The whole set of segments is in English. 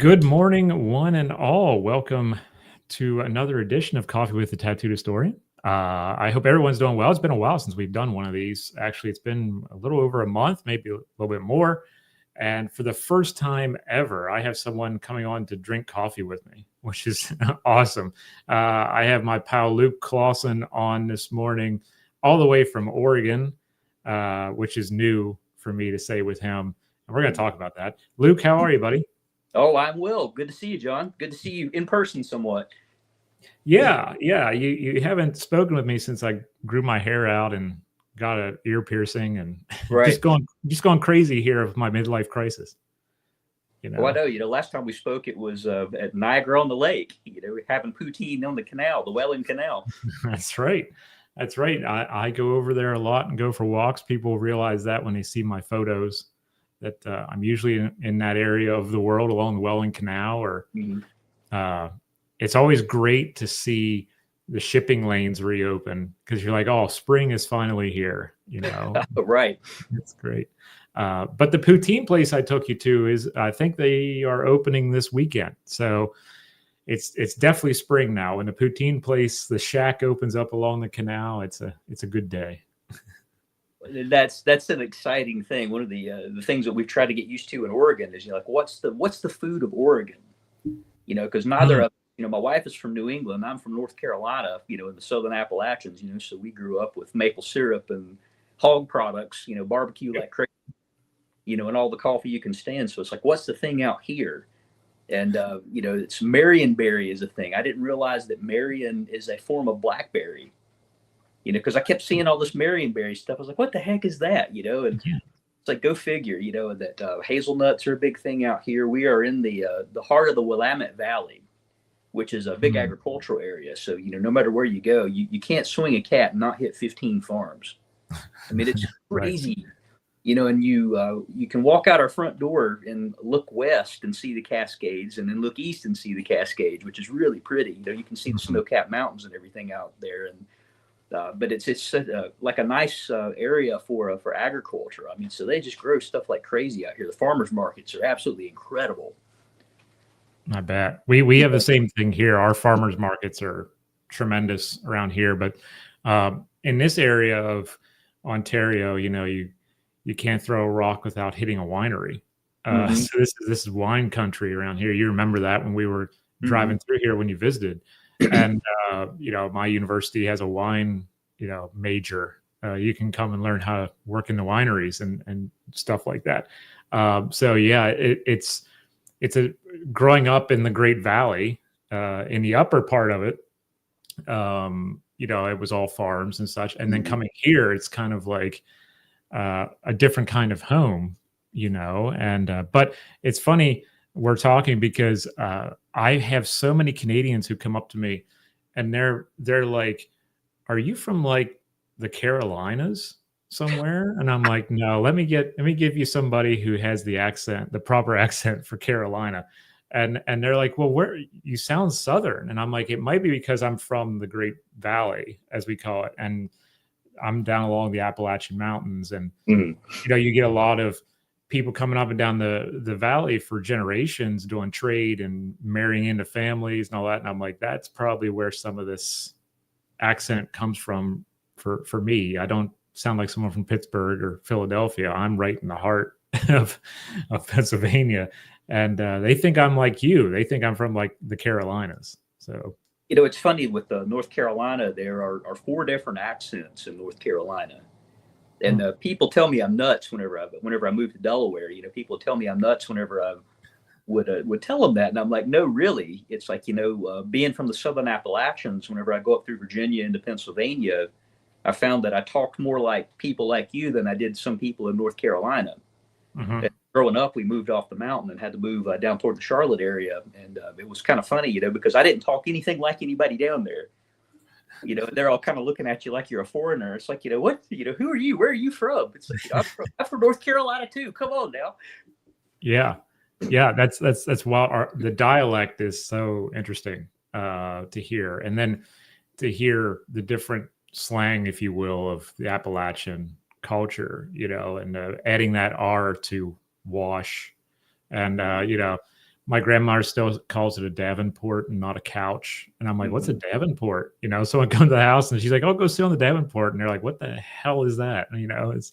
Good morning, one and all. Welcome to another edition of Coffee with the Tattooed Historian. I hope everyone's doing well. It's been a while since we've done one of these. Actually, it's been a little over a month, maybe a little bit more. And for the first time ever, I have someone coming on to drink coffee with me, which is awesome. I have my pal Luke Clawson on this morning, all the way from Oregon, which is new for me to say with him. And we're going to talk about that. Luke, how are you, buddy? Oh, I'm Will. Good to see you, John. Good to see you in person somewhat. Yeah. You haven't spoken with me since I grew my hair out and got an ear piercing and Right. just going crazy here of my midlife crisis. Well, I know. Last time we spoke, it was at Niagara on the Lake. Having poutine on the canal, the Welland Canal. That's right. That's right. I go over there a lot and go for walks. People realize that when they see my photos, that I'm usually in that area of the world along the Welland Canal. Or it's always great to see the shipping lanes reopen because you're like, oh, spring is finally here. Right. It's great. But the poutine place I took you to is, I think they are opening this weekend. So it's definitely spring now. When the poutine place, the shack opens up along the canal, it's a good day. That's an exciting thing. One of the things that we've tried to get used to in Oregon is what's the food of Oregon? Because neither of my wife is from New England. I'm from North Carolina. In the Southern Appalachians. So we grew up with maple syrup and hog products. Barbecue like crazy. And all the coffee you can stand. So it's like, what's the thing out here? And it's Marionberry is a thing. I didn't realize that Marion is a form of blackberry. Because I kept seeing all this Marionberry stuff. I was like, what the heck is that? And it's like, go figure, that hazelnuts are a big thing out here. We are in the heart of the Willamette Valley, which is a big agricultural area. So, no matter where you go, you can't swing a cat and not hit 15 farms. I mean, it's crazy, and you can walk out our front door and look west and see the Cascades, and then look east and see the Cascades, which is really pretty. You can see the snow-capped mountains and everything out there. And but it's like a nice area for agriculture. I mean, so they just grow stuff like crazy out here. The farmers markets are absolutely incredible. I bet we have the same thing here. Our farmers markets are tremendous around here, but in this area of Ontario, you can't throw a rock without hitting a winery. So this is wine country around here. You remember that when we were driving through here when you visited. And my university has a wine major. You can come and learn how to work in the wineries and stuff like that. So yeah, it's a growing up in the Great Valley, in the upper part of it. It was all farms and such, and then coming here, it's kind of like a different kind of home, And but it's funny. We're talking because I have so many Canadians who come up to me and they're like, are you from like the Carolinas somewhere? And I'm like, no, let me give you somebody who has the proper accent for Carolina. And they're like, well, where you sound Southern. And I'm like, it might be because I'm from the Great Valley, as we call it. And I'm down along the Appalachian Mountains. And, you get a lot of people coming up and down the valley for generations doing trade and marrying into families and all that. And I'm like, that's probably where some of this accent comes from for me. I don't sound like someone from Pittsburgh or Philadelphia. I'm right in the heart of Pennsylvania. And they think I'm like you. They think I'm from like the Carolinas. So, it's funny with North Carolina, there are 4 different accents in North Carolina. And people tell me I'm nuts whenever I moved to Delaware. People tell me I'm nuts whenever I would tell them that, and I'm like, no, really. It's like being from the Southern Appalachians. Whenever I go up through Virginia into Pennsylvania, I found that I talked more like people like you than I did some people in North Carolina. Growing up, we moved off the mountain and had to move down toward the Charlotte area, and it was kind of funny, because I didn't talk anything like anybody down there. They're all kind of looking at you like you're a foreigner. It's like, what? Who are you? Where are you from? It's like, I'm from North Carolina too. Come on now. Yeah. That's wild. The dialect is so interesting to hear, and then to hear the different slang, if you will, of the Appalachian culture. And adding that R to wash, and my grandmother still calls it a Davenport and not a couch. And I'm like, what's a Davenport? You know, someone comes to the house and she's like, oh, go sit on the Davenport. And they're like, what the hell is that? And, you know, it's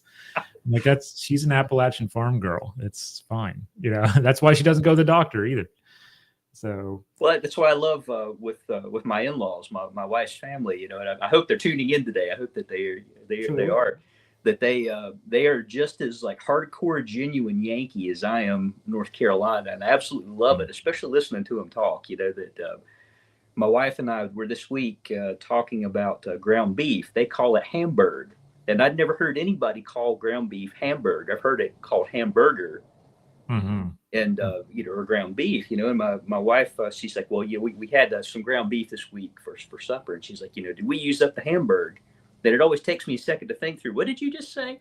like, she's an Appalachian farm girl. It's fine. You know, that's why she doesn't go to the doctor either. So, well, that's what I love with my in-laws, my wife's family. You know, and I hope they're tuning in today. I hope that they are that they are just as like hardcore, genuine Yankee as I am North Carolina, and I absolutely love it, especially listening to them talk. You know that my wife and I were this week talking about ground beef. They call it Hamburg, and I'd never heard anybody call ground beef Hamburg. I've heard it called hamburger. And you know, or ground beef, you know, and my wife, she's like, well, yeah, we had some ground beef this week for supper, and she's like, you know, did we use up the Hamburg? That it always takes me a second to think through. What did you just say?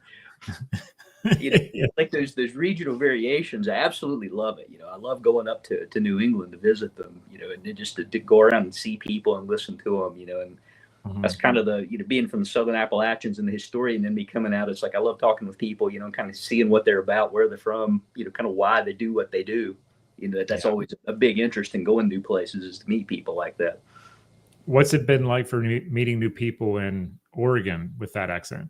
You know, yeah. like those regional variations. I absolutely love it. You know, I love going up to New England to visit them. You know, and just to go around and see people and listen to them. You know, and that's kind of the, you know, being from the Southern Appalachians and the historian, and then me coming out. It's like I love talking with people. You know, kind of seeing what they're about, where they're from. You know, kind of why they do what they do. You know, that's always a big interest in going new places, is to meet people like that. What's it been like for meeting new people in Oregon with that accent?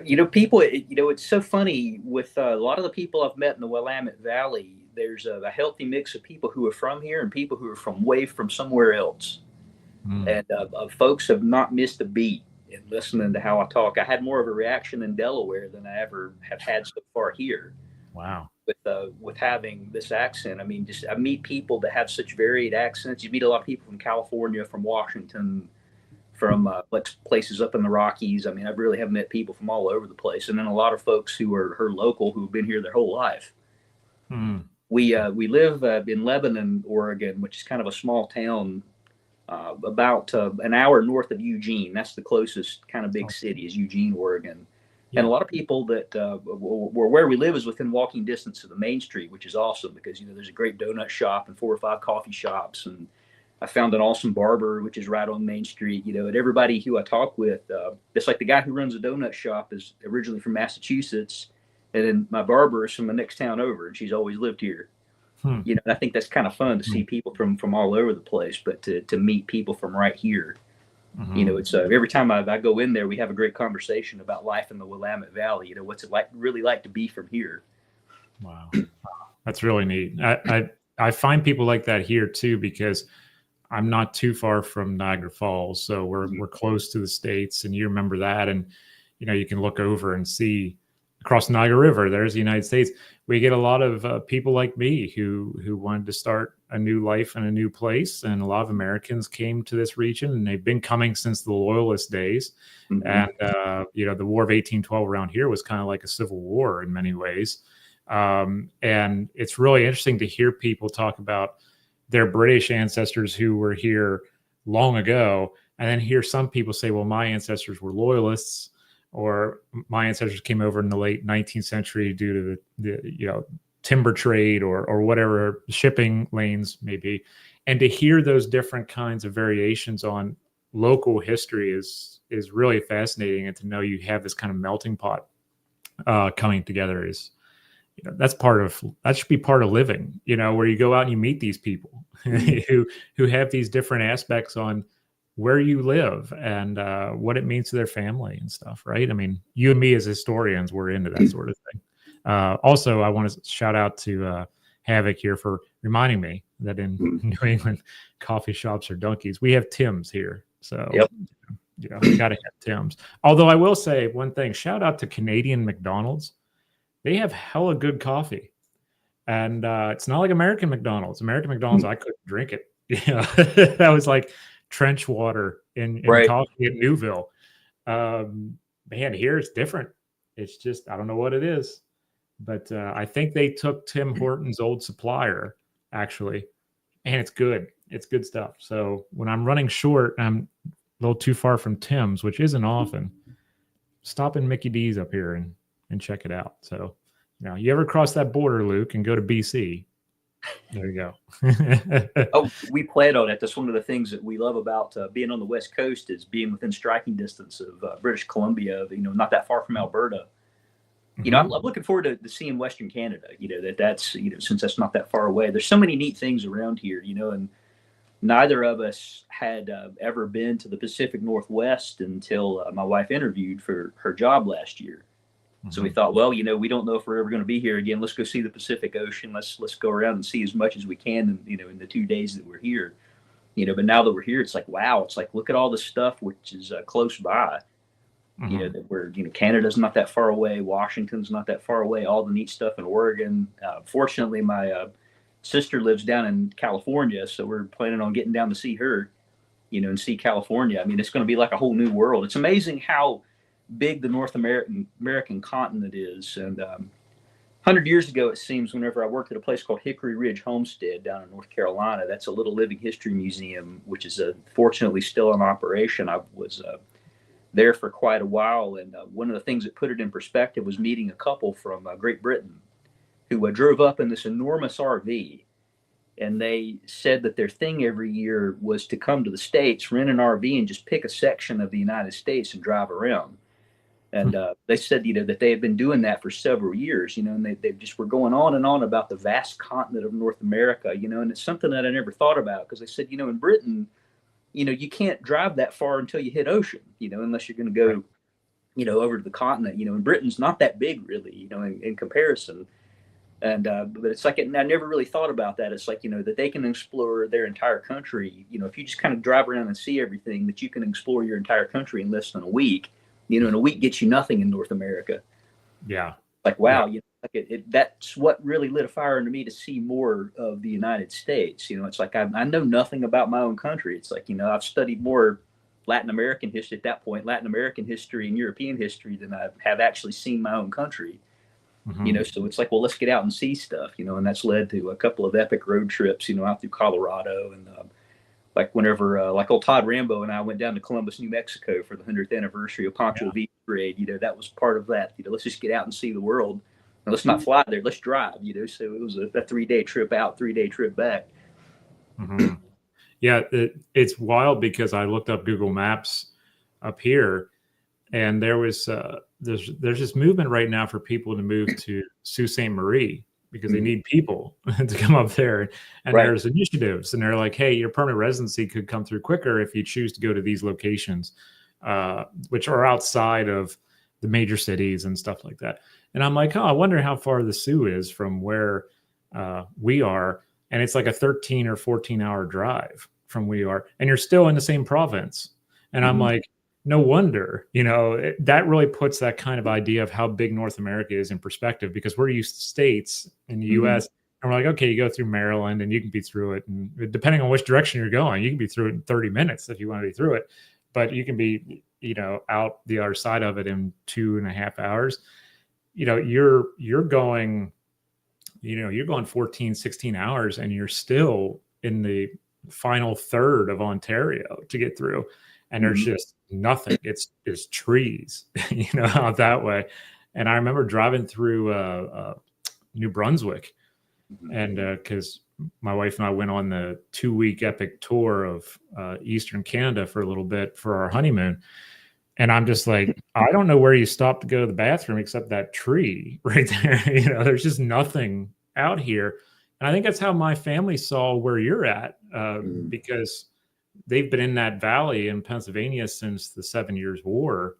You know, people, you know, it's so funny with a lot of the people I've met in the Willamette Valley. There's a healthy mix of people who are from here and people who are from way from somewhere else. And folks have not missed a beat in listening to how I talk. I had more of a reaction in Delaware than I ever have had so far here. Wow. With having this accent, I mean, just I meet people that have such varied accents. You meet a lot of people from California, from Washington, from places up in the Rockies. I mean, I really have met people from all over the place, and then a lot of folks who are her local who've been here their whole life. We live in Lebanon, Oregon, which is kind of a small town about an hour north of Eugene. That's the closest kind of big city, is Eugene, Oregon. And a lot of people that where we live is within walking distance of the main street, which is awesome because, you know, there's a great donut shop and 4 or 5 coffee shops. And I found an awesome barber, which is right on Main Street, you know, and everybody who I talk with, it's like the guy who runs a donut shop is originally from Massachusetts. And then my barber is from the next town over, and she's always lived here. You know, and I think that's kind of fun to see people from all over the place, but to meet people from right here. You know, it's every time I go in there, we have a great conversation about life in the Willamette Valley. You know, what's it like, really like to be from here? Wow, that's really neat. I find people like that here too, because I'm not too far from Niagara Falls, so we're close to the States, and you remember that, and you know, you can look over and see across the Niagara River, there's the United States. We get a lot of people like me who wanted to start a new life in a new place, and a lot of Americans came to this region, and they've been coming since the Loyalist days. And you know, the War of 1812 around here was kind of like a civil war in many ways. And it's really interesting to hear people talk about their British ancestors who were here long ago, and then hear some people say, well, my ancestors were Loyalists, or my ancestors came over in the late 19th century due to the you know, timber trade or whatever shipping lanes may be. And to hear those different kinds of variations on local history is really fascinating. And to know you have this kind of melting pot coming together is, you know, that should be part of living, you know, where you go out and you meet these people who have these different aspects on where you live and what it means to their family and stuff, right? I mean, you and me as historians, we're into that sort of thing. Also, I want to shout out to Havoc here for reminding me that in New England, coffee shops are donkeys. We have Tim's here. So, you know, we got to have Tim's. Although I will say one thing, shout out to Canadian McDonald's. They have hella good coffee. And it's not like American McDonald's. American McDonald's, I couldn't drink it. Yeah, that was like trench water in coffee at Newville. Man, here it's different. It's just, I don't know what it is. But I think they took Tim Horton's old supplier, actually, and it's good. It's good stuff. So when I'm running short, I'm a little too far from Tim's, which isn't often, stop in Mickey D's up here and check it out. So, you know, you ever cross that border, Luke, and go to BC, there you go. Oh, we plan on it. That's one of the things that we love about being on the West Coast, is being within striking distance of British Columbia, you know, not that far from Alberta. I'm looking forward to seeing Western Canada. That's since that's not that far away. There's so many neat things around here. And neither of us had ever been to the Pacific Northwest until my wife interviewed for her job last year. So we thought, well, we don't know if we're ever going to be here again. Let's go see the Pacific Ocean. Let's go around and see as much as we can, in the 2 days that we're here. But now that we're here, it's like, wow, it's like, look at all the stuff which is close by. That we're, Canada's not that far away. Washington's not that far away. All the neat stuff in Oregon. Fortunately, my sister lives down in California, so we're planning on getting down to see her, and see California. I mean, it's going to be like a whole new world. It's amazing how big the North American continent is. And 100 years ago, it seems, whenever I worked at a place called Hickory Ridge Homestead down in North Carolina, that's a little living history museum, which is fortunately still in operation. I was there for quite a while, and one of the things that put it in perspective was meeting a couple from Great Britain who drove up in this enormous RV, and they said that their thing every year was to come to the States, rent an RV, and just pick a section of the United States and drive around. And they said, that they had been doing that for several years, and they just were going on and on about the vast continent of North America, and it's something that I never thought about, because they said, in Britain, you can't drive that far until you hit ocean, unless you're going to go, over to the continent, and Britain's not that big really, in comparison. And but it's like, I never really thought about that. It's like, that they can explore their entire country. If you just kind of drive around and see everything, that you can explore your entire country in less than a week. And a week gets you nothing in North America. Yeah. Like, wow, that's what really lit a fire under me to see more of the United States. It's like, I know nothing about my own country. It's like, I've studied more Latin American history at that point, Latin American history and European history, than I have actually seen my own country. So it's like, well, let's get out and see stuff, and that's led to a couple of epic road trips, out through Colorado. And like whenever, like old Todd Rambo and I went down to Columbus, New Mexico for the 100th anniversary of Pancho Villa's parade, that was part of that. Let's just get out and see the world. And let's not fly there. Let's drive, So it was a 3-day trip out, 3-day trip back. Yeah, it's wild, because I looked up Google Maps up here, and there was there's this movement right now for people to move to Sault Ste. Marie, because they need people to come up there. And there's initiatives, and they're like, hey, your permanent residency could come through quicker if you choose to go to these locations, which are outside of the major cities and stuff like that. And I'm like, oh, I wonder how far the Sioux is from where we are. And it's like a 13 or 14-hour drive from where we are. And you're still in the same province. And I'm like, no wonder, that really puts that kind of idea of how big North America is in perspective, because we're used to states in the US, and we're like, okay, you go through Maryland and you can be through it. And depending on which direction you're going, you can be through it in 30 minutes if you want to be through it. But you can be, out the other side of it in 2.5 hours. You're going, you're going 14, 16 hours, and you're still in the final third of Ontario to get through. And there's just nothing. It's trees, out that way. And I remember driving through New Brunswick, and because my wife and I went on the 2-week epic tour of Eastern Canada for a little bit for our honeymoon. And I'm just like, I don't know where you stop to go to the bathroom except that tree right there. There's just nothing out here. And I think that's how my family saw where you're at, because they've been in that valley in Pennsylvania since the 7 Years' War.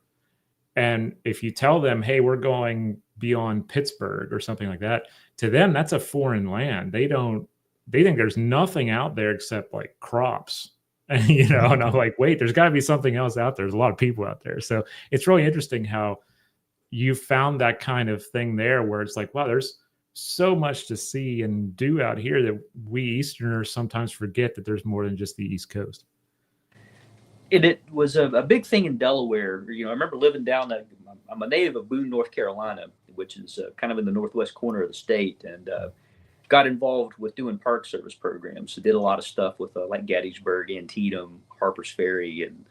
And if you tell them, hey, we're going beyond Pittsburgh or something like that, to them, that's a foreign land. They think there's nothing out there except like crops. And, and I'm like, wait, there's got to be something else out there. There's a lot of people out there. So it's really interesting how you found that kind of thing there, where it's like, wow, there's so much to see and do out here that we Easterners sometimes forget that there's more than just the East Coast. It was a big thing in Delaware. I remember living down there. I'm a native of Boone, North Carolina, which is kind of in the northwest corner of the state, and got involved with doing Park Service programs. So did a lot of stuff with like Gettysburg, Antietam, Harper's Ferry, and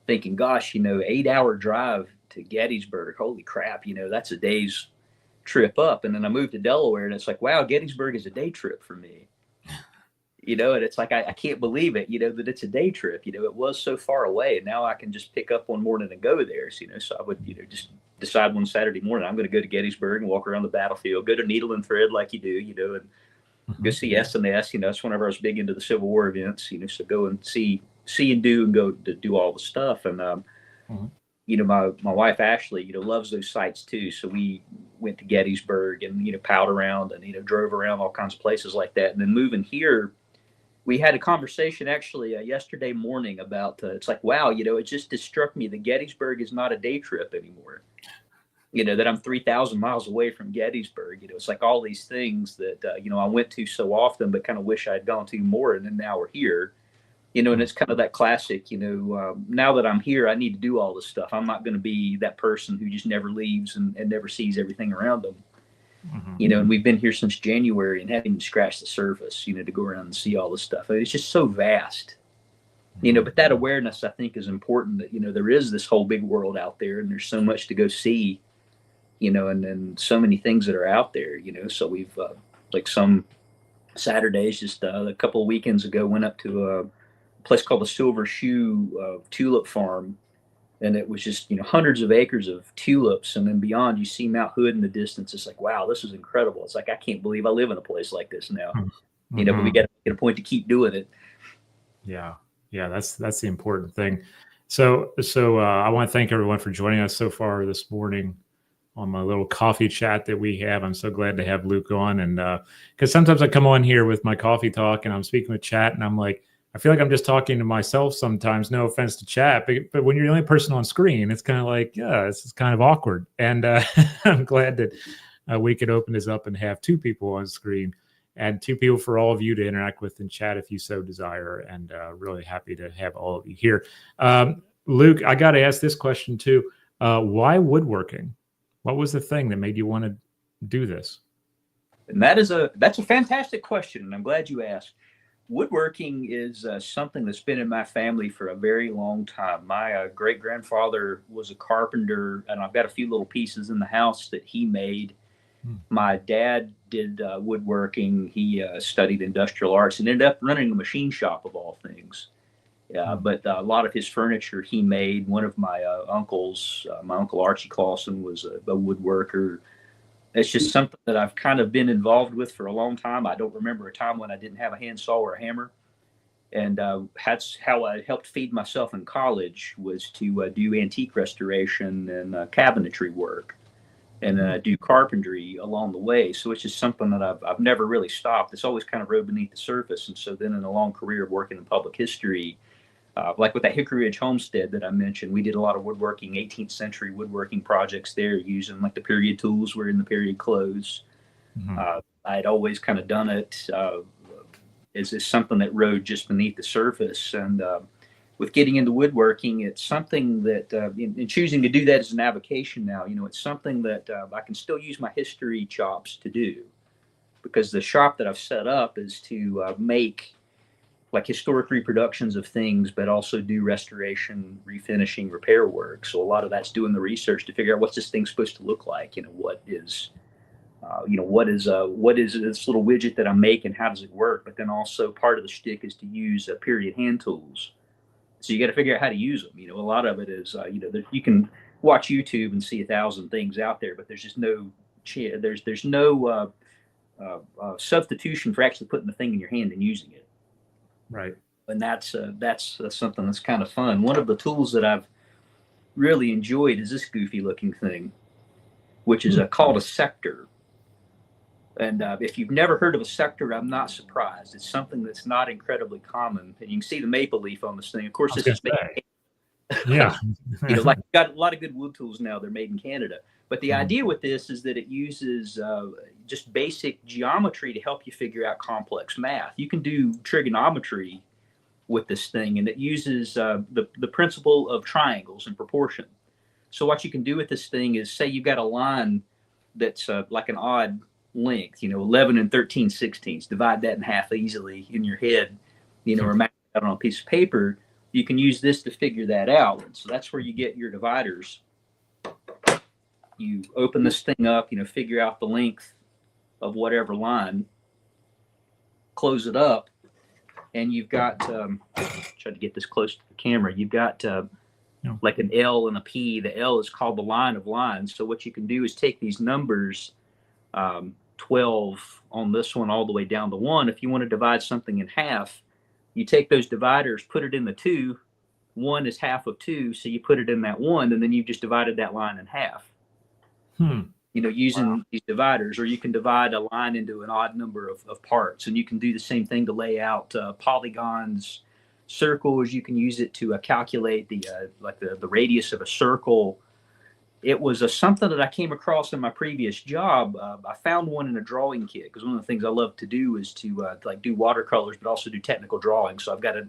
thinking, gosh, 8-hour drive to Gettysburg. Holy crap, that's a day's trip up. And then I moved to Delaware, and it's like, wow, Gettysburg is a day trip for me. And it's like, I can't believe it, that it's a day trip. It was so far away, and now I can just pick up one morning and go there. So I would, just decide one Saturday morning, I'm going to go to Gettysburg and walk around the battlefield, go to Needle and Thread like you do, and go see S&S. That's whenever I was big into the Civil War events, so go and see and do and go to do all the stuff. And, my wife, Ashley, loves those sites too. So we went to Gettysburg and, palled around and, drove around all kinds of places like that. And then moving here, we had a conversation actually yesterday morning about, it's like, wow, it just struck me that Gettysburg is not a day trip anymore. That I'm 3,000 miles away from Gettysburg. It's like all these things that, I went to so often, but kind of wish I had gone to more. And then now we're here, and it's kind of that classic, now that I'm here, I need to do all this stuff. I'm not going to be that person who just never leaves and never sees everything around them. And we've been here since January and haven't even scratched the surface, to go around and see all this stuff. It's just so vast, but that awareness, I think, is important that, there is this whole big world out there and there's so much to go see, and so many things that are out there, so we've, like some Saturdays, just a couple of weekends ago, went up to a place called the Silver Shoe Tulip Farm. And it was just, hundreds of acres of tulips. And then beyond, you see Mount Hood in the distance. It's like, wow, this is incredible. It's like, I can't believe I live in a place like this now, but we got to get a point to keep doing it. Yeah. Yeah. That's the important thing. So I want to thank everyone for joining us so far this morning on my little coffee chat that we have. I'm so glad to have Luke on. And because sometimes I come on here with my coffee talk and I'm speaking with chat and I'm like, I feel like I'm just talking to myself sometimes, no offense to chat, but when you're the only person on screen, it's kind of like, yeah, this is kind of awkward. And I'm glad that we could open this up and have two people on screen and two people for all of you to interact with and chat if you so desire. And really happy to have all of you here. Luke, I got to ask this question too. Why woodworking? What was the thing that made you want to do this? And that's a fantastic question. And I'm glad you asked. Woodworking is something that's been in my family for a very long time. My great-grandfather was a carpenter, and I've got a few little pieces in the house that he made. My dad did woodworking. He studied industrial arts and ended up running a machine shop of all things. But a lot of his furniture he made. One of my uncles, my uncle Archie Clawson, was a woodworker. It's just something that I've kind of been involved with for a long time. I don't remember a time when I didn't have a handsaw or a hammer. And that's how I helped feed myself in college, was to do antique restoration and cabinetry work and do carpentry along the way. So it's just something that I've never really stopped. It's always kind of rode beneath the surface. And so then in a long career of working in public history, like with that Hickory Ridge homestead that I mentioned, we did a lot of woodworking, 18th century woodworking projects there using like the period tools were in the period clothes. I'd always kind of done it as something that rode just beneath the surface. And with getting into woodworking, it's something that in choosing to do that as an avocation now, it's something that I can still use my history chops to do, because the shop that I've set up is to make like historic reproductions of things, but also do restoration, refinishing, repair work. So a lot of that's doing the research to figure out what's this thing supposed to look like. What is this little widget that I'm making? How does it work? But then also part of the shtick is to use period hand tools. So you got to figure out how to use them. A lot of it is, you can watch YouTube and see 1,000 things out there, but there's just no substitution for actually putting the thing in your hand and using it. Right. And that's something that's kind of fun. One of the tools that I've really enjoyed is this goofy looking thing, which is called a sector. And if you've never heard of a sector, I'm not surprised. It's something that's not incredibly common. And you can see the maple leaf on this thing. Of course, this is made. Yeah. Like got a lot of good wood tools now. They're made in Canada. But the idea with this is that it uses just basic geometry to help you figure out complex math. You can do trigonometry with this thing, and it uses the principle of triangles and proportion. So what you can do with this thing is, say you've got a line that's like an odd length, 11 and 13/16. Divide that in half easily in your head, or map it out on a piece of paper. You can use this to figure that out. So that's where you get your dividers. You open this thing up, figure out the length of whatever line, close it up, and you've got try to get this close to the camera. You've got Yeah. like an L and a P. The L is called the line of lines. So what you can do is take these numbers, 12 on this one all the way down to 1. If you want to divide something in half, you take those dividers, put it in the 2. 1 is half of 2, so you put it in that 1, and then you've just divided that line in half. Using these dividers. Or you can divide a line into an odd number of parts, and you can do the same thing to lay out polygons, circles. You can use it to calculate the radius of a circle. It was something that I came across in my previous job. I found one in a drawing kit, because one of the things I love to do is to do watercolors, but also do technical drawing. So I've got a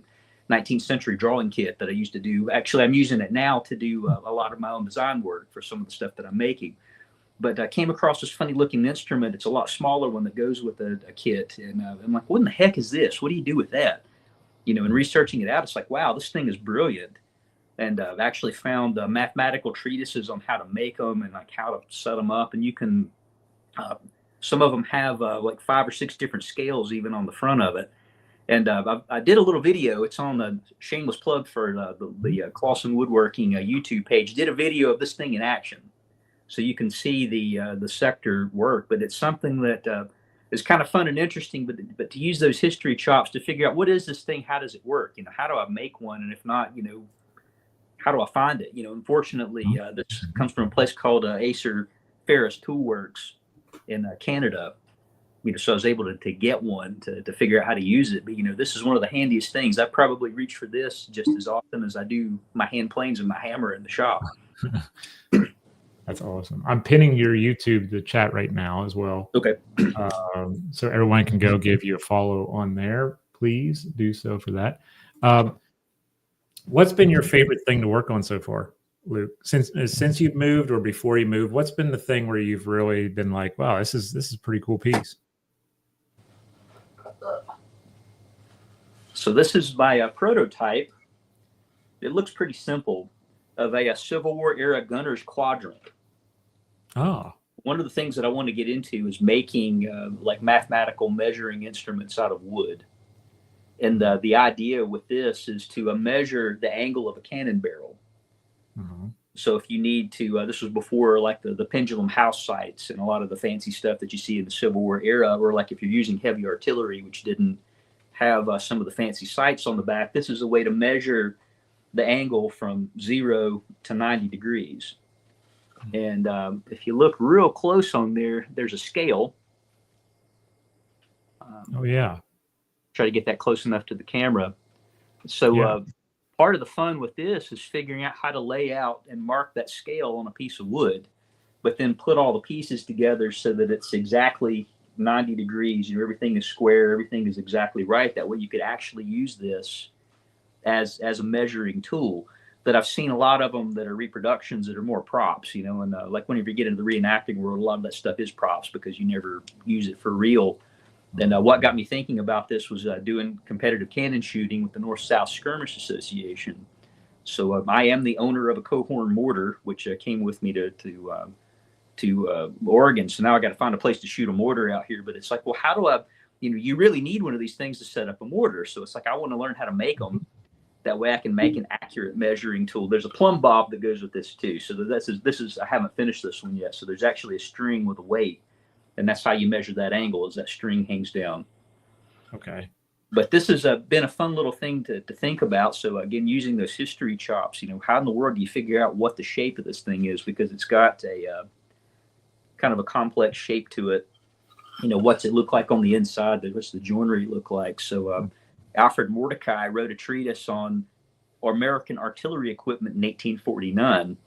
19th century drawing kit that I used to do. Actually, I'm using it now to do a lot of my own design work for some of the stuff that I'm making. But I came across this funny looking instrument. It's a lot smaller one that goes with a kit. And I'm like, what in the heck is this? What do you do with that? And researching it out, it's like, wow, this thing is brilliant. And I've actually found mathematical treatises on how to make them and like how to set them up. And you can, some of them have like 5 or 6 different scales even on the front of it. And I did a little video. It's on the shameless plug for the Clawson Woodworking YouTube page. Did a video of this thing in action, so you can see the sector work. But it's something that is kind of fun and interesting. But to use those history chops to figure out what is this thing, how does it work? How do I make one? And if not, how do I find it? Unfortunately, this comes from a place called Acer Ferris Tool Works in Canada. So I was able to get one to figure out how to use it. But, this is one of the handiest things. I probably reach for this just as often as I do my hand planes and my hammer in the shop. That's awesome. I'm pinning your YouTube, the chat right now as well. Okay. So everyone can go give you a follow on there. Please do so for that. What's been your favorite thing to work on so far, Luke? Since you've moved or before you moved, what's been the thing where you've really been like, wow, this is a pretty cool piece? So this is my prototype. It looks pretty simple, of a Civil War era gunner's quadrant. Oh. One of the things that I want to get into is making like mathematical measuring instruments out of wood. And the idea with this is to measure the angle of a cannon barrel. Mm-hmm. So if you need to, this was before like the pendulum house sights and a lot of the fancy stuff that you see in the Civil War era, or like if you're using heavy artillery, which didn't have some of the fancy sights on the back, this is a way to measure the angle from 0 to 90 degrees. And if you look real close on there, there's a scale. Oh, yeah. Try to get that close enough to the camera. So part of the fun with this is figuring out how to lay out and mark that scale on a piece of wood, but then put all the pieces together so that it's exactly 90 degrees. Everything is square, everything is exactly right. That way you could actually use this as a measuring tool. That I've seen a lot of them that are reproductions that are more props, and like whenever you get into the reenacting world, a lot of that stuff is props because you never use it for real. And what got me thinking about this was doing competitive cannon shooting with the North-South Skirmish Association. So I am the owner of a Cohorn mortar, which came with me to Oregon. So now I got to find a place to shoot a mortar out here. But it's like, well, how do I, you really need one of these things to set up a mortar. So it's like, I want to learn how to make them. That way I can make an accurate measuring tool. There's a plumb bob that goes with this too. So this is I haven't finished this one yet. So there's actually a string with a weight. And that's how you measure that angle, is that string hangs down. Okay. But this has been a fun little thing to think about. So again, using those history chops, how in the world do you figure out what the shape of this thing is? Because it's got a kind of a complex shape to it. What's it look like on the inside? What's the joinery look like? So Alfred Mordecai wrote a treatise on American artillery equipment in 1849.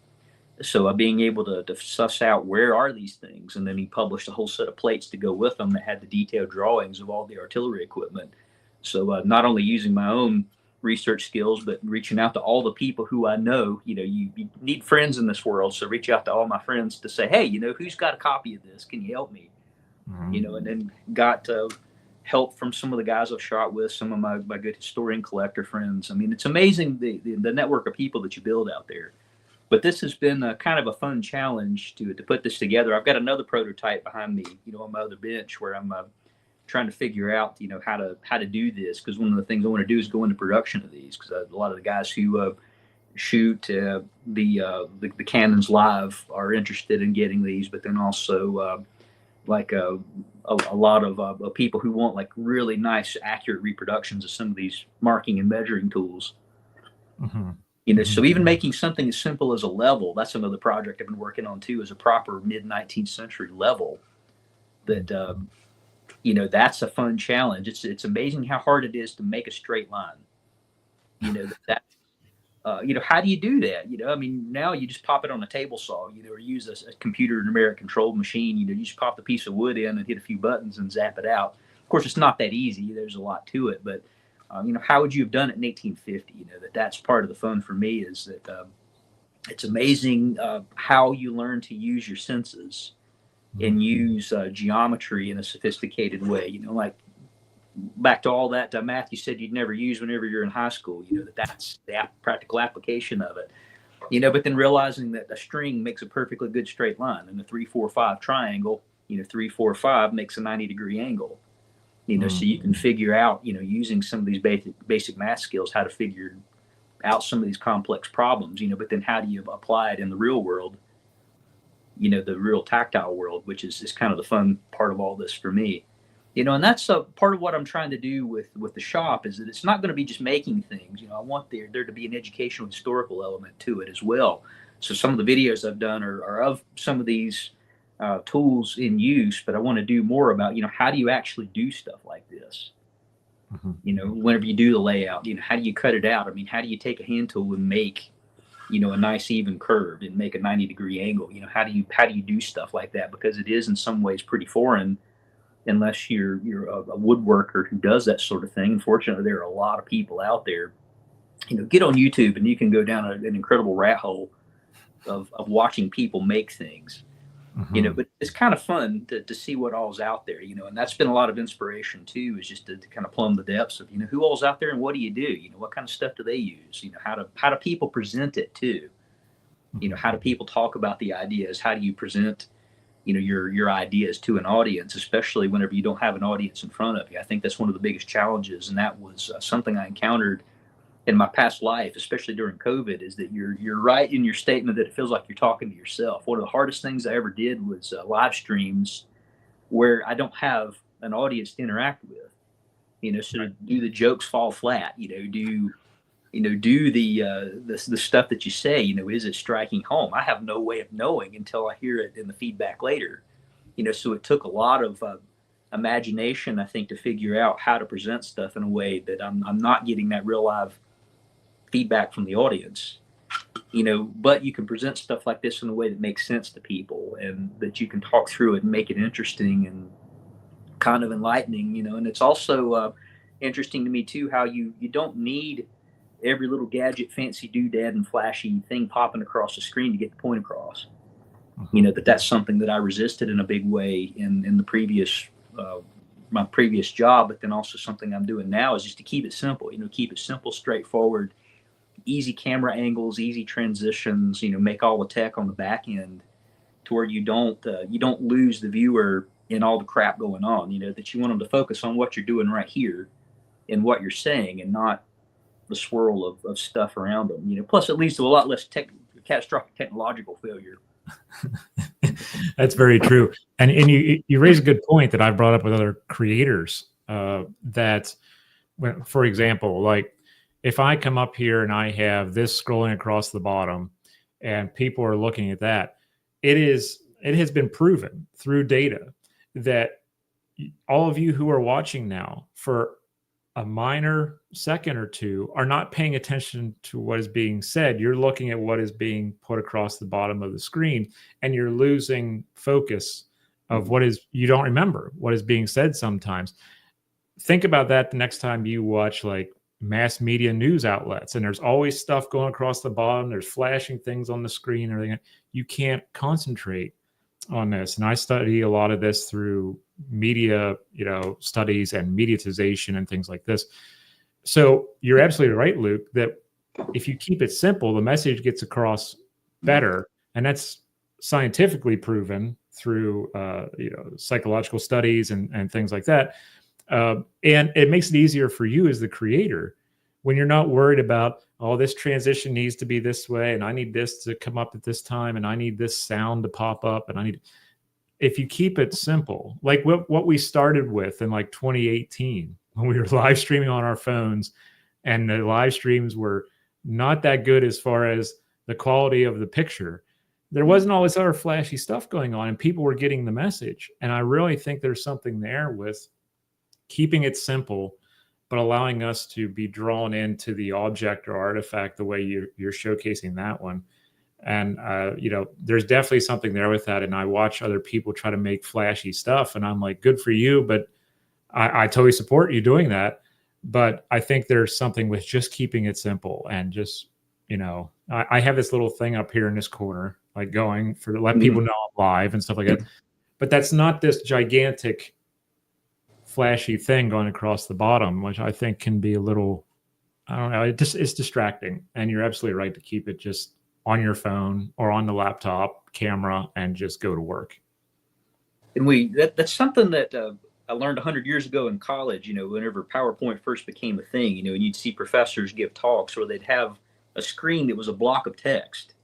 So being able to suss out where are these things, and then he published a whole set of plates to go with them that had the detailed drawings of all the artillery equipment. So not only using my own research skills, but reaching out to all the people who I know. You need friends in this world, so reach out to all my friends to say, hey, who's got a copy of this? Can you help me? Mm-hmm. And then got help from some of the guys I've shot with, some of my good historian collector friends. I mean, it's amazing the network of people that you build out there. But this has been kind of a fun challenge to put this together. I've got another prototype behind me, on my other bench where I'm trying to figure out, how to do this. Because one of the things I want to do is go into production of these. Because a lot of the guys who shoot the Cannons live are interested in getting these, but then also like a lot of people who want like really nice, accurate reproductions of some of these marking and measuring tools. Mm-hmm. So even making something as simple as a level, that's another project I've been working on too, is a proper mid-19th century level. That that's a fun challenge. It's amazing how hard it is to make a straight line. That how do you do that? I mean, now you just pop it on a table saw, or use a computer numeric controlled machine. You just pop the piece of wood in and hit a few buttons and zap it out. Of course, it's not that easy. There's a lot to it, but how would you have done it in 1850? That's part of the fun for me, is that it's amazing how you learn to use your senses and use geometry in a sophisticated way. Like back to all that math you said you'd never use whenever you're in high school. That's the practical application of it. But then realizing that a string makes a perfectly good straight line, and the 3-4-5 triangle, 3-4-5 makes a 90-degree angle. So you can figure out, using some of these basic math skills, how to figure out some of these complex problems. But then how do you apply it in the real world? The real tactile world, which is kind of the fun part of all this for me. And that's a part of what I'm trying to do with the shop, is that it's not going to be just making things. I want there to be an educational, historical element to it as well. So some of the videos I've done are of some of these tools in use, but I want to do more about, how do you actually do stuff like this? Whenever you do the layout, how do you cut it out? I mean, how do you take a hand tool and make, a nice even curve and make a 90-degree angle? How do you do stuff like that? Because it is in some ways pretty foreign, unless you're a woodworker who does that sort of thing. Unfortunately, there are a lot of people out there. Get on YouTube and you can go down an incredible rat hole of watching people make things. But it's kind of fun to see what all's out there, and that's been a lot of inspiration too, is just to kind of plumb the depths of, who all's out there and what do you do? What kind of stuff do they use? How do people present it too? How do people talk about the ideas? How do you present, your ideas to an audience, especially whenever you don't have an audience in front of you? I think that's one of the biggest challenges, and that was something I encountered in my past life, especially during COVID, is that you're right in your statement that it feels like you're talking to yourself. One of the hardest things I ever did was live streams where I don't have an audience to interact with. So do the jokes fall flat? Do the stuff that you say? Is it striking home? I have no way of knowing until I hear it in the feedback later. So it took a lot of imagination, I think, to figure out how to present stuff in a way that I'm not getting that real live feedback from the audience, but you can present stuff like this in a way that makes sense to people, and that you can talk through it and make it interesting and kind of enlightening, and it's also interesting to me too, how you don't need every little gadget, fancy doodad and flashy thing popping across the screen to get the point across. That's something that I resisted in a big way in the previous my previous job, but then also something I'm doing now is just to keep it simple, keep it simple, straightforward, easy camera angles, easy transitions, make all the tech on the back end to where you don't lose the viewer in all the crap going on, that you want them to focus on what you're doing right here and what you're saying, and not the swirl of stuff around them. Plus it leads to a lot less catastrophic technological failure. That's very true. And you raise a good point that I've brought up with other creators, that when, for example, like if I come up here and I have this scrolling across the bottom and people are looking at that, it has been proven through data that all of you who are watching now, for a minor second or two, are not paying attention to what is being said. You're looking at what is being put across the bottom of the screen, and you're losing focus of you don't remember what is being said sometimes. Think about that the next time you watch like mass media news outlets, and there's always stuff going across the bottom. There's flashing things on the screen, everything. You can't concentrate on this. And I study a lot of this through media, studies and mediatization and things like this. So you're absolutely right, Luke, that if you keep it simple, the message gets across better. And that's scientifically proven through psychological studies and things like that. And it makes it easier for you as the creator when you're not worried about, oh, this transition needs to be this way, and I need this to come up at this time, and I need this sound to pop up, and I need. If you keep it simple, like what we started with in like 2018 when we were live streaming on our phones, and the live streams were not that good as far as the quality of the picture. There wasn't all this other flashy stuff going on, and people were getting the message. And I really think there's something there with keeping it simple, but allowing us to be drawn into the object or artifact the way you're showcasing that one. And there's definitely something there with that. And I watch other people try to make flashy stuff, and I'm like, good for you, but I totally support you doing that. But I think there's something with just keeping it simple and just, I have this little thing up here in this corner, like going for to let people know I'm live and stuff like that. But that's not this gigantic flashy thing going across the bottom, which I think can be a little, I don't know, it's distracting. And you're absolutely right to keep it just on your phone or on the laptop camera and just go to work. And that's something that I learned 100 years ago in college, whenever PowerPoint first became a thing, and you'd see professors give talks where they'd have a screen that was a block of text.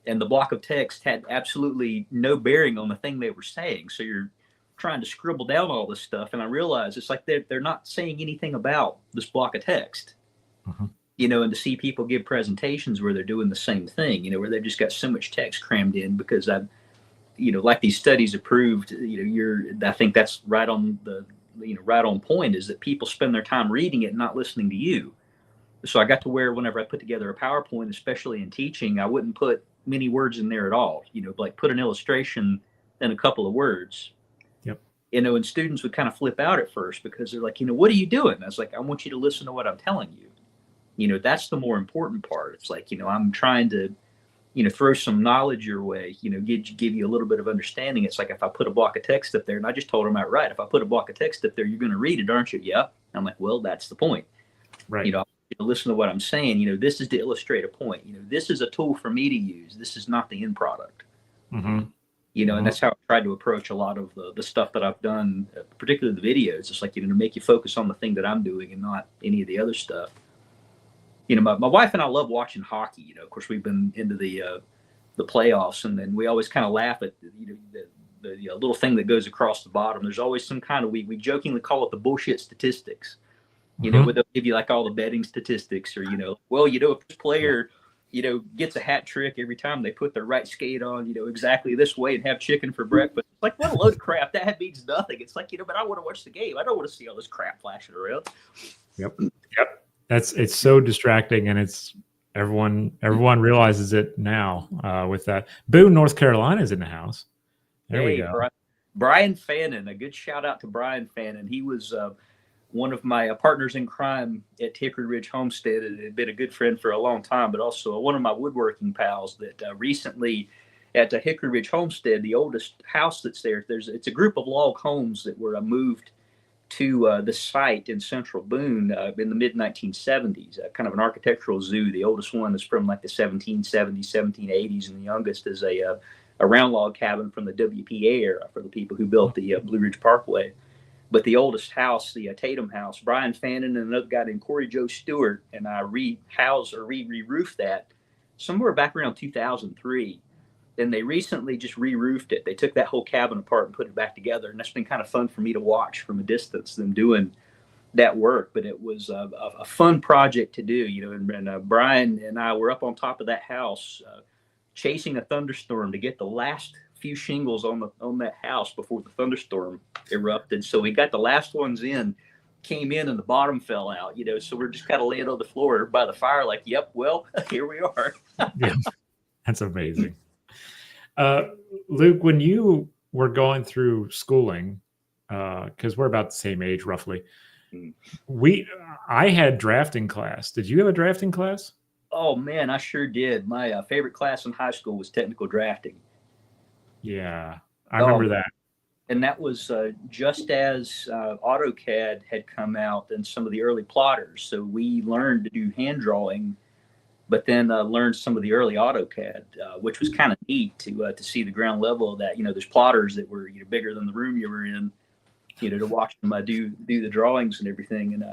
And the block of text had absolutely no bearing on the thing they were saying. So you're trying to scribble down all this stuff. And I realized it's like they're not saying anything about this block of text. And to see people give presentations where they're doing the same thing, where they've just got so much text crammed in because like these studies have proved, I think that's right on right on point, is that people spend their time reading it and not listening to you. So I got to where whenever I put together a PowerPoint, especially in teaching, I wouldn't put many words in there at all, like put an illustration and a couple of words. Yep. And students would kind of flip out at first because they're like, what are you doing? I was like, I want you to listen to what I'm telling you. That's the more important part. It's like, I'm trying to, throw some knowledge your way, give you a little bit of understanding. It's like if I put a block of text up there, and I just told them outright, if I put a block of text up there, you're going to read it, aren't you? Yeah. I'm like, well, that's the point. Right. Listen to what I'm saying. This is to illustrate a point. This is a tool for me to use. This is not the end product. And that's how I tried to approach a lot of the stuff that I've done, particularly the videos. It's like, to make you focus on the thing that I'm doing and not any of the other stuff. My wife and I love watching hockey. Of course, we've been into the playoffs, and then we always kind of laugh at the little thing that goes across the bottom. There's always some kind of, we jokingly call it the bullshit statistics. Where they'll give you like all the betting statistics, or if this player gets a hat trick every time they put their right skate on, exactly this way and have chicken for breakfast. It's like, what a load of crap. That means nothing. It's like, but I want to watch the game. I don't want to see all this crap flashing around. Yep. It's so distracting, and it's everyone realizes it now with that. Boone, North Carolina is in the house. There we go. Brian Fannin, a good shout out to Brian Fannin. He was one of my partners in crime at Hickory Ridge Homestead, and had been a good friend for a long time, but also one of my woodworking pals that recently at the Hickory Ridge Homestead, the oldest house that's there, it's a group of log homes that were moved to the site in central Boone in the mid-1970s, kind of an architectural zoo. The oldest one is from like the 1770s, 1780s, and the youngest is a round log cabin from the WPA era for the people who built the Blue Ridge Parkway. But the oldest house, the Tatum house, Brian Fannin and another guy named Corey Joe Stewart, and I re-roofed that somewhere back around 2003. Then they recently just re-roofed it. They took that whole cabin apart and put it back together. And that's been kind of fun for me to watch from a distance, them doing that work. But it was a fun project to do, and Brian and I were up on top of that house chasing a thunderstorm to get the last few shingles on that house before the thunderstorm erupted. So we got the last ones in, came in, and the bottom fell out, so we're just kind of laying on the floor by the fire like, yep, well, here we are. Yeah, that's amazing. Luke, when you were going through schooling, because we're about the same age roughly, I had drafting class. Did you have a drafting class? Oh man, I sure did. My favorite class in high school was technical drafting. Yeah, I remember that. And that was just as AutoCAD had come out and some of the early plotters. So we learned to do hand drawing but then learned some of the early AutoCAD, which was kind of neat to see the ground level of that. There's plotters that were bigger than the room you were in, to watch them do the drawings and everything. And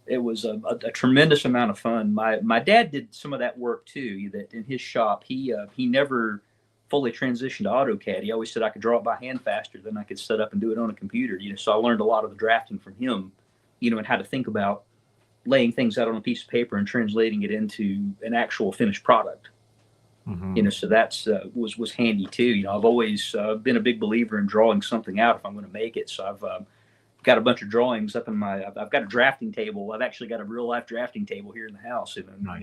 it was a tremendous amount of fun. My dad did some of that work too. That in his shop, he never fully transitioned to AutoCAD. He always said I could draw it by hand faster than I could set up and do it on a computer. So I learned a lot of the drafting from him, and how to think about laying things out on a piece of paper and translating it into an actual finished product. So that's was handy too. I've always been a big believer in drawing something out if I'm going to make it. So I've got a bunch of drawings up in I've got a drafting table. I've actually got a real life drafting table here in the house, and I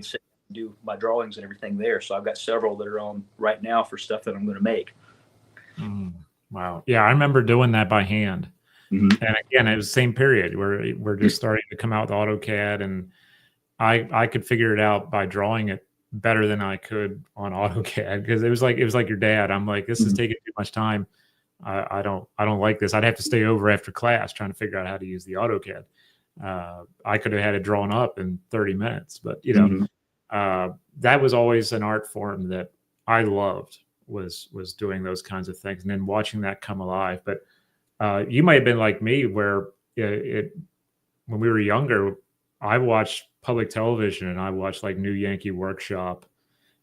do my drawings and everything there. So I've got several that are on right now for stuff that I'm going to make. Wow. Yeah. I remember doing that by hand. And again, it was the same period where we're just starting to come out with AutoCAD, and I could figure it out by drawing it better than I could on AutoCAD, because it was like your dad. I'm like, this is taking too much time. I don't like this. I'd have to stay over after class trying to figure out how to use the AutoCAD. I could have had it drawn up in 30 minutes, but that was always an art form that I loved, was doing those kinds of things and then watching that come alive. But you might have been like me, where when we were younger, I watched public television and I watched like New Yankee Workshop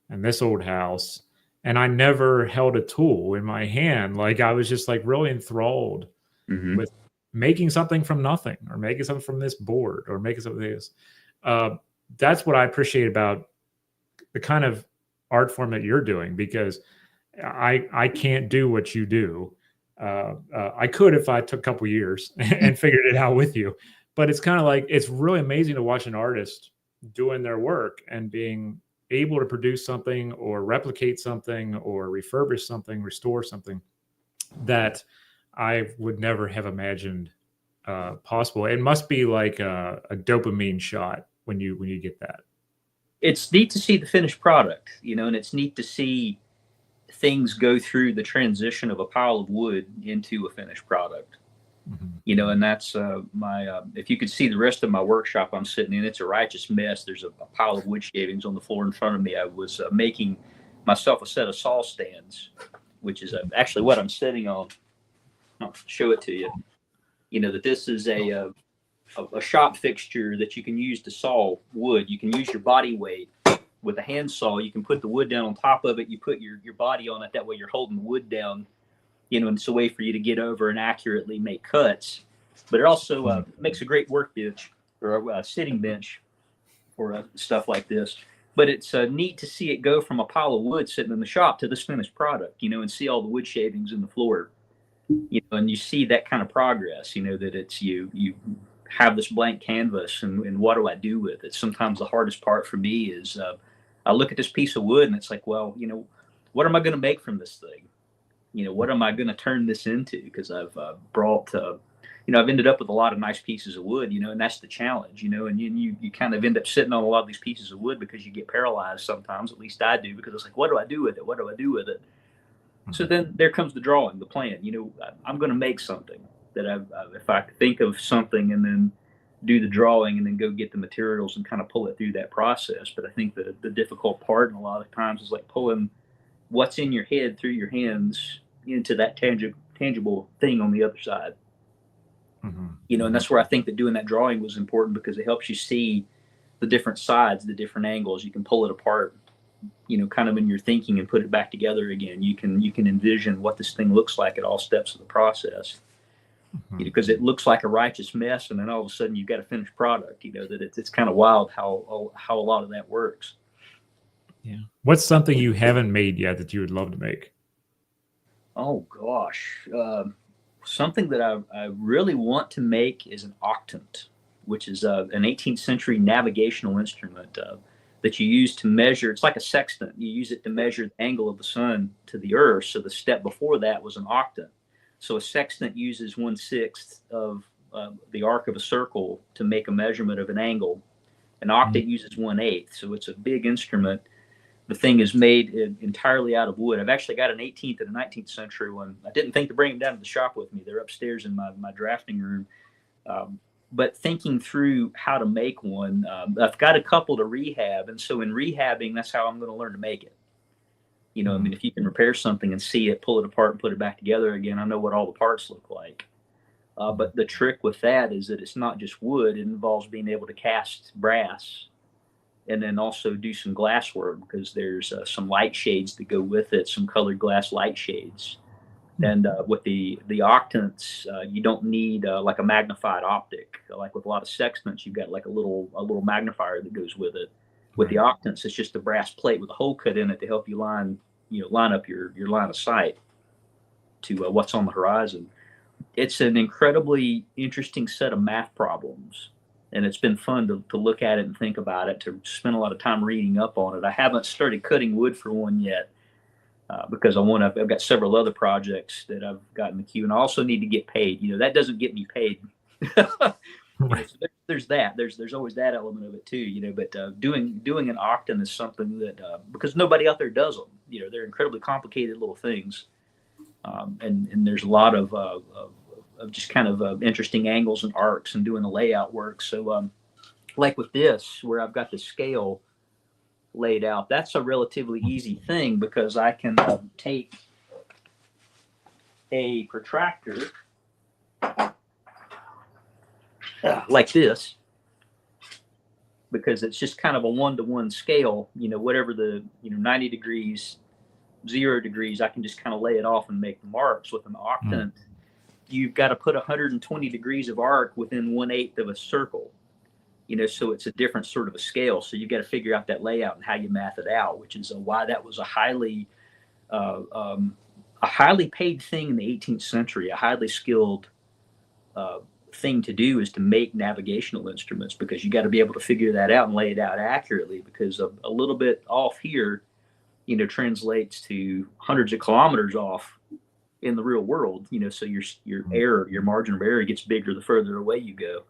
and This Old House, and I never held a tool in my hand. Like I was just like really enthralled with making something from nothing, or making something from this board, or making something this. That's what I appreciate about the kind of art form that you're doing, because I can't do what you do. I could if I took a couple years and figured it out with you, but it's kind of like, it's really amazing to watch an artist doing their work and being able to produce something or replicate something or refurbish something, restore something that I would never have imagined possible. It must be like a dopamine shot when you get that. It's neat to see the finished product, and it's neat to see things go through the transition of a pile of wood into a finished product. And that's if you could see the rest of my workshop I'm sitting in, it's a righteous mess. There's a pile of wood shavings on the floor in front of me. I was making myself a set of saw stands, which is actually what I'm sitting on. I'll show it to you. That this is a shop fixture that you can use to saw wood. You can use your body weight with a hand saw. You can put the wood down on top of it. You put your body on it. That way you're holding the wood down. And it's a way for you to get over and accurately make cuts. But it also makes a great work bench, or a sitting bench for stuff like this. But it's neat to see it go from a pile of wood sitting in the shop to this finished product, and see all the wood shavings in the floor, and you see that kind of progress, that it's you have this blank canvas, and what do I do with it? Sometimes the hardest part for me is I look at this piece of wood and it's like, well, what am I going to make from this thing? What am I going to turn this into? Because I've brought, I've ended up with a lot of nice pieces of wood, and that's the challenge, and you kind of end up sitting on a lot of these pieces of wood because you get paralyzed sometimes, at least I do, because it's like, what do I do with it? What do I do with it? So then there comes the drawing, the plan. I'm going to make something that if I think of something and then do the drawing and then go get the materials and kind of pull it through that process. But I think that the difficult part, and a lot of times, is like pulling what's in your head through your hands into that tangible thing on the other side. And that's where I think that doing that drawing was important, because it helps you see the different sides, the different angles. You can pull it apart, kind of in your thinking, and put it back together again. You can envision what this thing looks like at all steps of the process, because it looks like a righteous mess, and then all of a sudden you've got a finished product. That it's kind of wild how a lot of that works. Yeah. What's something you haven't made yet that you would love to make? Oh gosh, something that I really want to make is an octant, which is an 18th century navigational instrument that you use to measure. It's like a sextant. You use it to measure the angle of the sun to the earth. So the step before that was an octant. So a sextant uses 1/6 of the arc of a circle to make a measurement of an angle. An octant uses 1/8. So it's a big instrument. The thing is made entirely out of wood. I've actually got an 18th and a 19th century one. I didn't think to bring them down to the shop with me. They're upstairs in my drafting room. but thinking through how to make one, I've got a couple to rehab, and so in rehabbing, that's how I'm going to learn to make it. I mean, if you can repair something and see it, pull it apart, and put it back together again, I know what all the parts look like. But the trick with that is that it's not just wood; it involves being able to cast brass, and then also do some glass work because there's some light shades that go with it, some colored glass light shades. And with the octants, you don't need like a magnified optic. Like with a lot of sextants, you've got like a little magnifier that goes with it. With the octants, it's just a brass plate with a hole cut in it to help you line up your line of sight to what's on the horizon. It's an incredibly interesting set of math problems, and it's been fun to look at it and think about it. To spend a lot of time reading up on it. I haven't started cutting wood for one yet because I've got several other projects that I've got in the queue, and I also need to get paid. That doesn't get me paid. So there's that. There's always that element of it too. But doing an octant is something that because nobody out there does them. They're incredibly complicated little things, and there's a lot of just kind of interesting angles and arcs and doing the layout work. So like with this, where I've got the scale laid out, that's a relatively easy thing because I can take a protractor like this, because it's just kind of a 1-to-1 scale. Whatever the 90 degrees, 0 degrees, I can just kind of lay it off and make the marks. With an octant, you've got to put 120 degrees of arc within 1/8 of a circle. So it's a different sort of a scale. So you've got to figure out that layout and how you math it out, which is why that was a highly paid thing in the 18th century. A highly skilled thing to do is to make navigational instruments, because you got to be able to figure that out and lay it out accurately, because a little bit off here, translates to hundreds of kilometers off in the real world. So your error, your margin of error gets bigger the further away you go.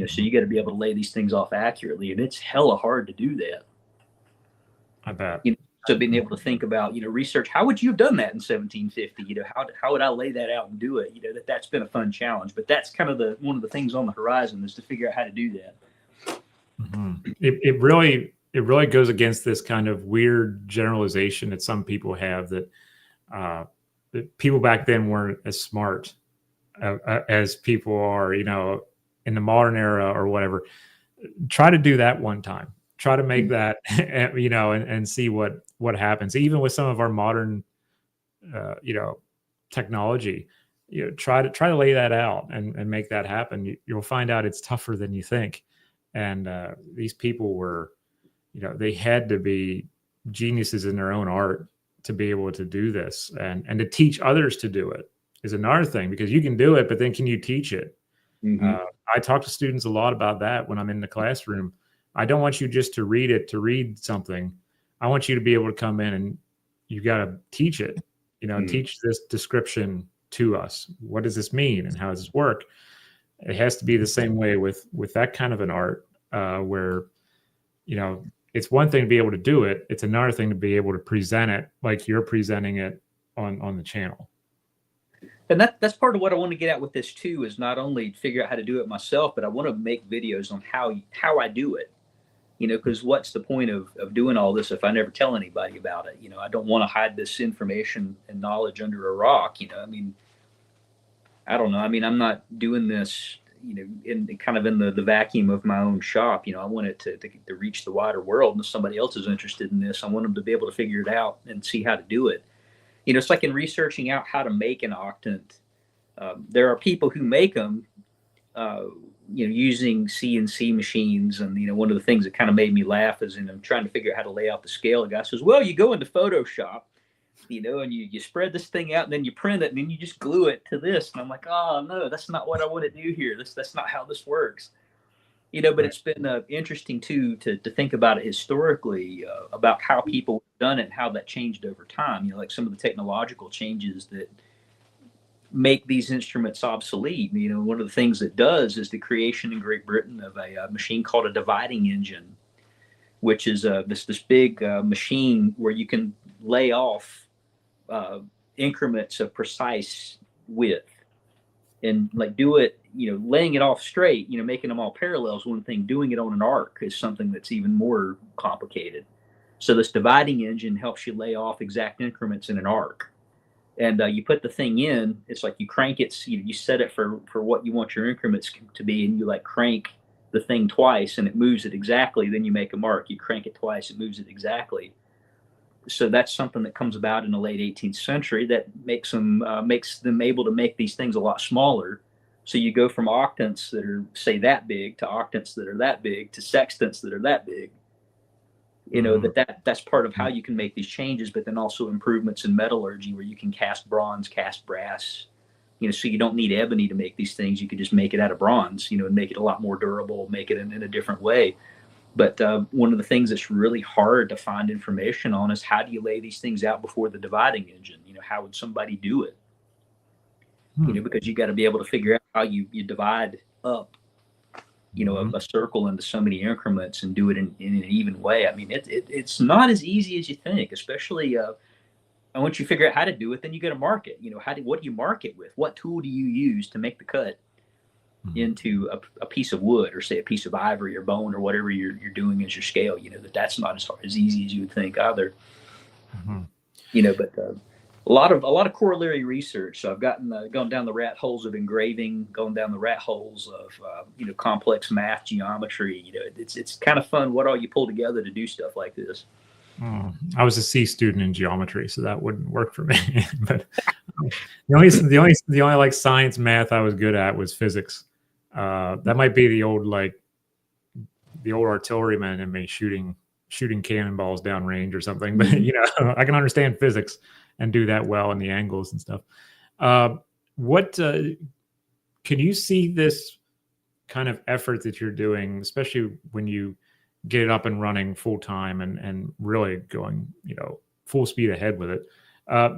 So you got to be able to lay these things off accurately, and it's hella hard to do that. I bet. So being able to think about, research, how would you have done that in 1750? How would I lay that out and do it? That's been a fun challenge, but that's kind of one of the things on the horizon, is to figure out how to do that. It really goes against this kind of weird generalization that some people have, that people back then weren't as smart as people are, in the modern era or whatever. Try to do that one time. Try to make that, and see what happens. Even with some of our modern, technology, try to lay that out and make that happen. You'll find out it's tougher than you think. And these people were, they had to be geniuses in their own art to be able to do this, and to teach others to do it is another thing, because you can do it, but then can you teach it? I talk to students a lot about that when I'm in the classroom. I don't want you just to read something. I want you to be able to come in and you got to teach it, teach this description to us. What does this mean and how does this work? It has to be the same way with that kind of an art, where, it's one thing to be able to do it. It's another thing to be able to present it like you're presenting it on the channel. And that's part of what I want to get at with this too, is not only figure out how to do it myself, but I want to make videos on how I do it. Because what's the point of doing all this if I never tell anybody about it? I don't want to hide this information and knowledge under a rock. I mean, I don't know. I mean, I'm not doing this, in kind of in the vacuum of my own shop. I want it to reach the wider world. And if somebody else is interested in this, I want them to be able to figure it out and see how to do it. It's like in researching out how to make an octant. There are people who make them, using CNC machines. And, one of the things that kind of made me laugh is, I'm trying to figure out how to lay out the scale. The guy says, well, you go into Photoshop, and you spread this thing out, and then you print it, and then you just glue it to this. And I'm like, oh, no, that's not what I want to do here. That's not how this works. But it's been interesting too to think about it historically, about how people have done it and how that changed over time. Like some of the technological changes that make these instruments obsolete. One of the things that does is the creation in Great Britain of a machine called a dividing engine, which is this big machine where you can lay off increments of precise width, and like do it laying it off straight, making them all parallel is one thing. Doing it on an arc is something that's even more complicated. So this dividing engine helps you lay off exact increments in an arc. And you put the thing in, it's like you crank it, you set it for what you want your increments to be, and you like crank the thing twice and it moves it exactly. Then you make a mark. You crank it twice, it moves it exactly. So that's something that comes about in the late 18th century that makes them able to make these things a lot smaller. So you go from octants that are, say, that big to octants that are that big to sextants that are that big. That's part of how you can make these changes, but then also improvements in metallurgy where you can cast bronze, cast brass, so you don't need ebony to make these things. You could just make it out of bronze, and make it a lot more durable, make it in a different way. But one of the things that's really hard to find information on is how do you lay these things out before the dividing engine? How would somebody do it? Because you got to be able to figure out how you divide up, a circle into so many increments and do it in an even way. I mean, it's not as easy as you think, especially and once you figure out how to do it, then you got to mark it. What do you mark it with? What tool do you use to make the cut into a piece of wood, or say a piece of ivory or bone or whatever you're doing as your scale? That's not as easy as you would think either. But a lot of corollary research. So I've gone down the rat holes of engraving, gone down the rat holes of complex math, geometry. It's kind of fun what all you pull together to do stuff like this. I was a C student in geometry, so that wouldn't work for me. But the only like science math I was good at was physics. That might be the old artilleryman in me shooting cannonballs downrange or something. But I can understand physics and do that well in the angles and stuff. Can you see this kind of effort that you're doing, especially when you get it up and running full time and really going, full speed ahead with it?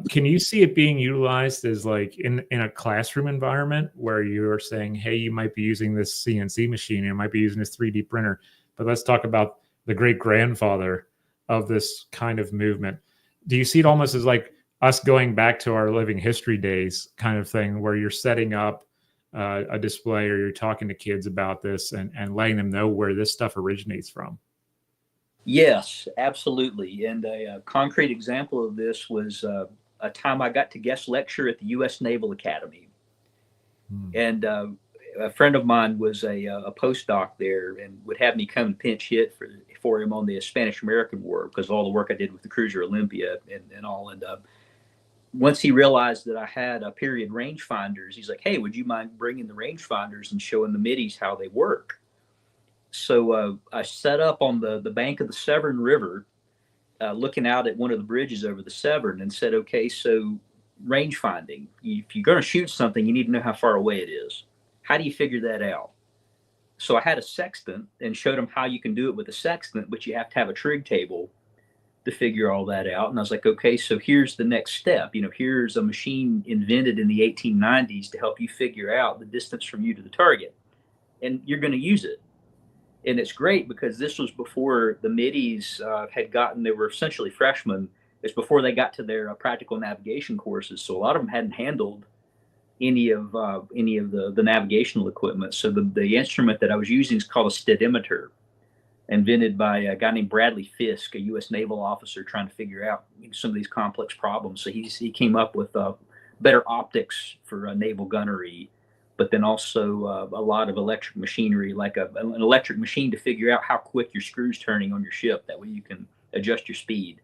Can you see it being utilized as like in a classroom environment where you're saying, hey, you might be using this CNC machine, you might be using this 3D printer, but let's talk about the great grandfather of this kind of movement. Do you see it almost as like us going back to our living history days kind of thing, where you're setting up a display or you're talking to kids about this and letting them know where this stuff originates from? Yes, absolutely. And a concrete example of this was a time I got to guest lecture at the U.S. Naval Academy. And a friend of mine was a postdoc there and would have me come pinch hit for him on the Spanish-American War because of all the work I did with the cruiser Olympia and all. And once he realized that I had period rangefinders, he's like, hey, would you mind bringing the rangefinders and showing the middies how they work? So I set up on the bank of the Severn River, looking out at one of the bridges over the Severn, and said, okay, so range finding. If you're going to shoot something, you need to know how far away it is. How do you figure that out? So I had a sextant and showed them how you can do it with a sextant, but you have to have a trig table to figure all that out. And I was like, okay, so here's the next step. Here's a machine invented in the 1890s to help you figure out the distance from you to the target. And you're going to use it. And it's great because this was before the middies they were essentially freshmen. It's before they got to their practical navigation courses. So a lot of them hadn't handled any of the navigational equipment. So the instrument that I was using is called a stadimeter, invented by a guy named Bradley Fisk, a U.S. naval officer trying to figure out some of these complex problems. So he came up with better optics for naval gunnery, but then also a lot of electric machinery, like an electric machine to figure out how quick your screw's turning on your ship. That way you can adjust your speed,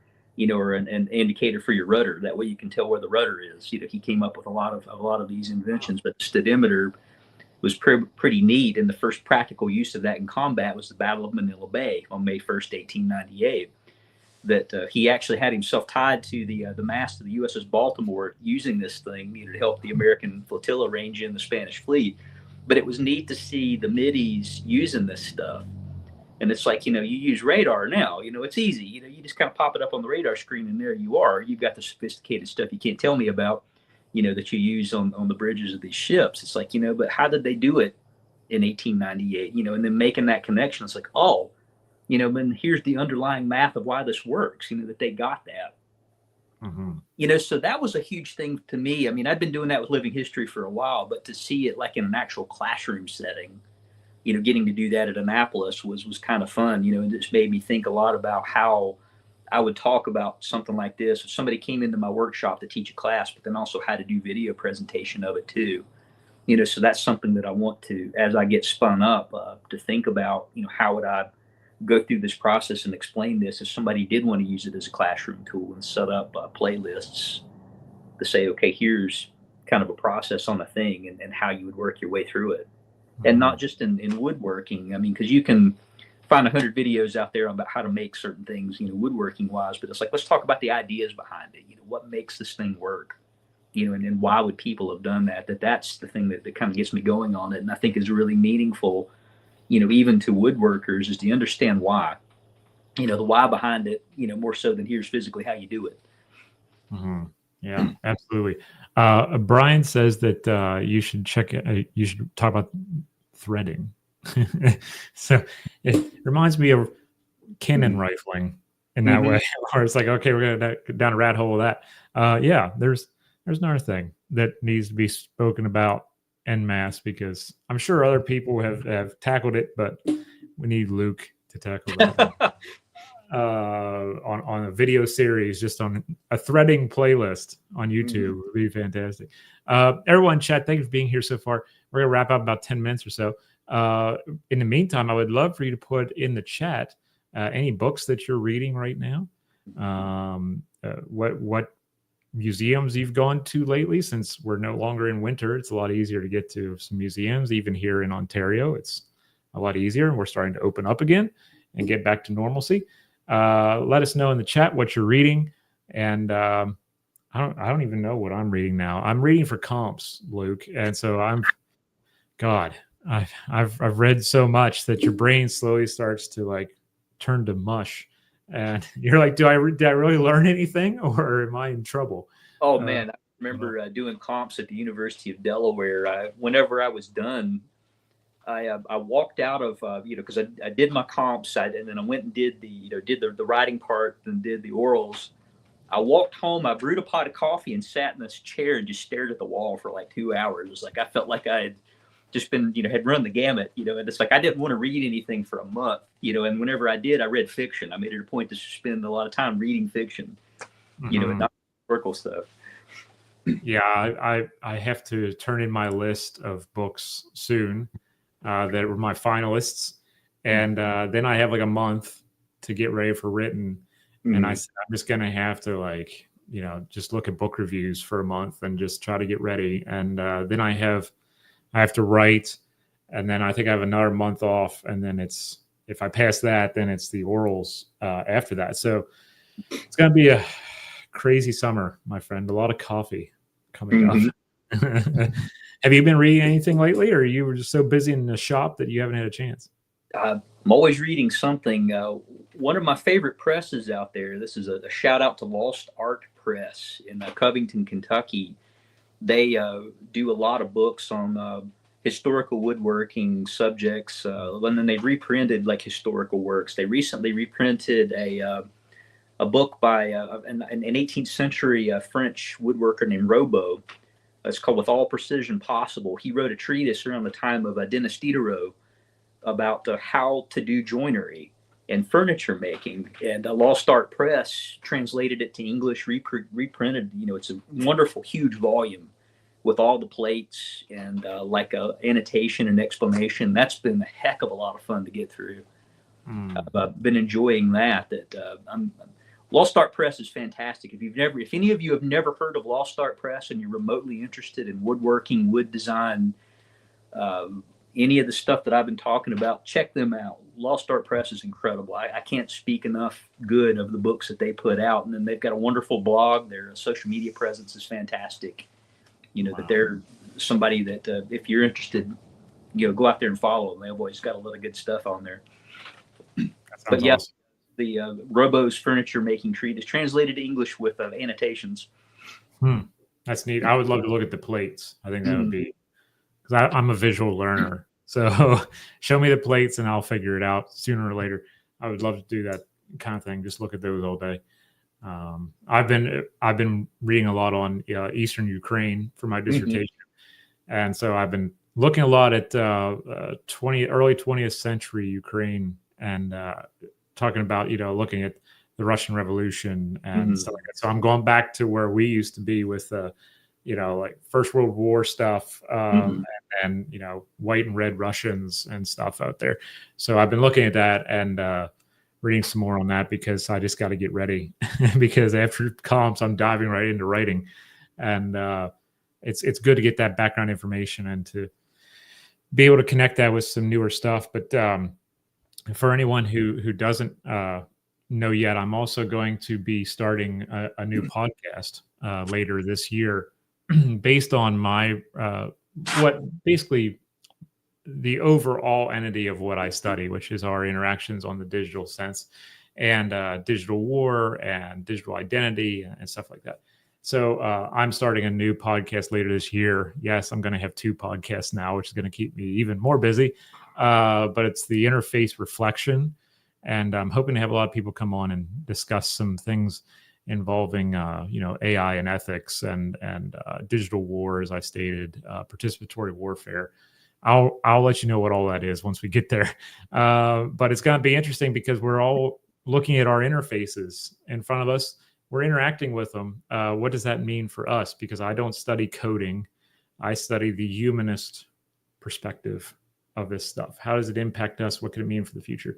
or an indicator for your rudder. That way you can tell where the rudder is. He came up with a lot of these inventions, but the stadimeter was pretty neat. And the first practical use of that in combat was the Battle of Manila Bay on May 1st, 1898. That he actually had himself tied to the mast of the USS Baltimore using this thing, to help the American flotilla range in the Spanish fleet. But it was neat to see the middies using this stuff. And it's like, you use radar now, it's easy. You just kind of pop it up on the radar screen and there you are. You've got the sophisticated stuff you can't tell me about, that you use on the bridges of these ships. It's like, but how did they do it in 1898? And then making that connection, it's like, oh, and here's the underlying math of why this works, that they got that. So that was a huge thing to me. I mean, I'd been doing that with living history for a while, but to see it like in an actual classroom setting, getting to do that at Annapolis was kind of fun, and it just made me think a lot about how I would talk about something like this. If somebody came into my workshop to teach a class, but then also how to do video presentation of it too. So that's something that I want to, as I get spun up, to think about, how would I go through this process and explain this if somebody did want to use it as a classroom tool and set up playlists to say, okay, here's kind of a process on the thing and how you would work your way through it. And not just in woodworking. I mean, because you can find 100 videos out there about how to make certain things, woodworking wise, but it's like, let's talk about the ideas behind it. What makes this thing work? And why would people have done that? That's the thing that kind of gets me going on it. And I think is really meaningful, even to woodworkers, is to understand why, the why behind it, more so than here's physically how you do it. Yeah, absolutely. Brian says that you should you should talk about threading. So it reminds me of cannon rifling in that way, where it's like, okay, we're gonna go down a rat hole with that. Yeah, there's another thing that needs to be spoken about en masse, because I'm sure other people have tackled it, but we need Luke to tackle that. On a video series, just on a threading playlist on YouTube would be fantastic. Everyone in chat, thank you for being here so far. We're gonna wrap up about 10 minutes or so. In the meantime, I would love for you to put in the chat any books that you're reading right now. What museums you've gone to lately, since we're no longer in winter. It's a lot easier to get to some museums. Even here in Ontario, it's a lot easier, and we're starting to open up again and get back to normalcy. Let us know in the chat what you're reading. And I don't even know what I'm reading now. I'm reading for comps, Luke. And so I've read so much that your brain slowly starts to like turn to mush. And you're like, did I really learn anything, or am I in trouble? Oh man, I remember doing comps at the University of Delaware. Whenever I was done, I walked out of because I did my comps, and then I went and did the writing part and did the orals. I walked home, I brewed a pot of coffee and sat in this chair and just stared at the wall for like 2 hours. It was like I felt like I had just been had run the gamut, and it's like I didn't want to read anything for a month, and whenever I did, I read fiction. I made it a point to spend a lot of time reading fiction, and not historical stuff. Yeah, I have to turn in my list of books soon that were my finalists, and then I have like a month to get ready for written, and I'm just gonna have to just look at book reviews for a month and just try to get ready, and then I have to write, and then I think I have another month off, and then if I pass that, then it's the orals after that. So it's gonna be a crazy summer, my friend. A lot of coffee coming up. Have you been reading anything lately, or you were just so busy in the shop that you haven't had a chance? I'm always reading something. One of my favorite presses out there, this is a shout out to Lost Art Press in Covington, Kentucky. They do a lot of books on historical woodworking subjects, and then they've reprinted like historical works. They recently reprinted a book by an 18th century French woodworker named Robot. It's called With All Precision Possible. He wrote a treatise around the time of Denis Diderot about how to do joinery and furniture making. And Lost Art Press translated it to English, reprinted. It's a wonderful, huge volume with all the plates and annotation and explanation. That's been a heck of a lot of fun to get through. I've been enjoying that. Lost Art Press is fantastic. If any of you have never heard of Lost Art Press and you're remotely interested in woodworking, wood design, any of the stuff that I've been talking about, check them out. Lost Art Press is incredible. I can't speak enough good of the books that they put out. And then they've got a wonderful blog. Their social media presence is fantastic. That they're somebody that if you're interested, go out there and follow them. They've always got a lot of good stuff on there. But yeah, awesome. The Robo's furniture making treatise translated to English with annotations. That's neat. I would love to look at the plates. I think that would be, because I'm a visual learner. So show me the plates and I'll figure it out sooner or later. I would love to do that kind of thing. Just look at those all day. I've been reading a lot on Eastern Ukraine for my dissertation, and so I've been looking a lot at early 20th century Ukraine, and talking about looking at the Russian Revolution and stuff like that. So I'm going back to where we used to be with like First World War stuff, and white and red Russians and stuff out there. So I've been looking at that and reading some more on that, because I just got to get ready because after comps I'm diving right into writing, and it's good to get that background information and to be able to connect that with some newer stuff. But for anyone who doesn't know yet, I'm also going to be starting a new podcast later this year, based on my what basically the overall entity of what I study, which is our interactions on the digital sense, and digital war and digital identity and stuff like that. So I'm starting a new podcast later this year. Yes, I'm going to have 2 podcasts now, which is going to keep me even more busy. But it's the Interface Reflection, and I'm hoping to have a lot of people come on and discuss some things involving AI and ethics and digital war, as I stated, participatory warfare. I'll let you know what all that is once we get there. But it's going to be interesting because we're all looking at our interfaces in front of us. We're interacting with them. What does that mean for us? Because I don't study coding. I study the humanist perspective of this stuff. How does it impact us? What could it mean for the future?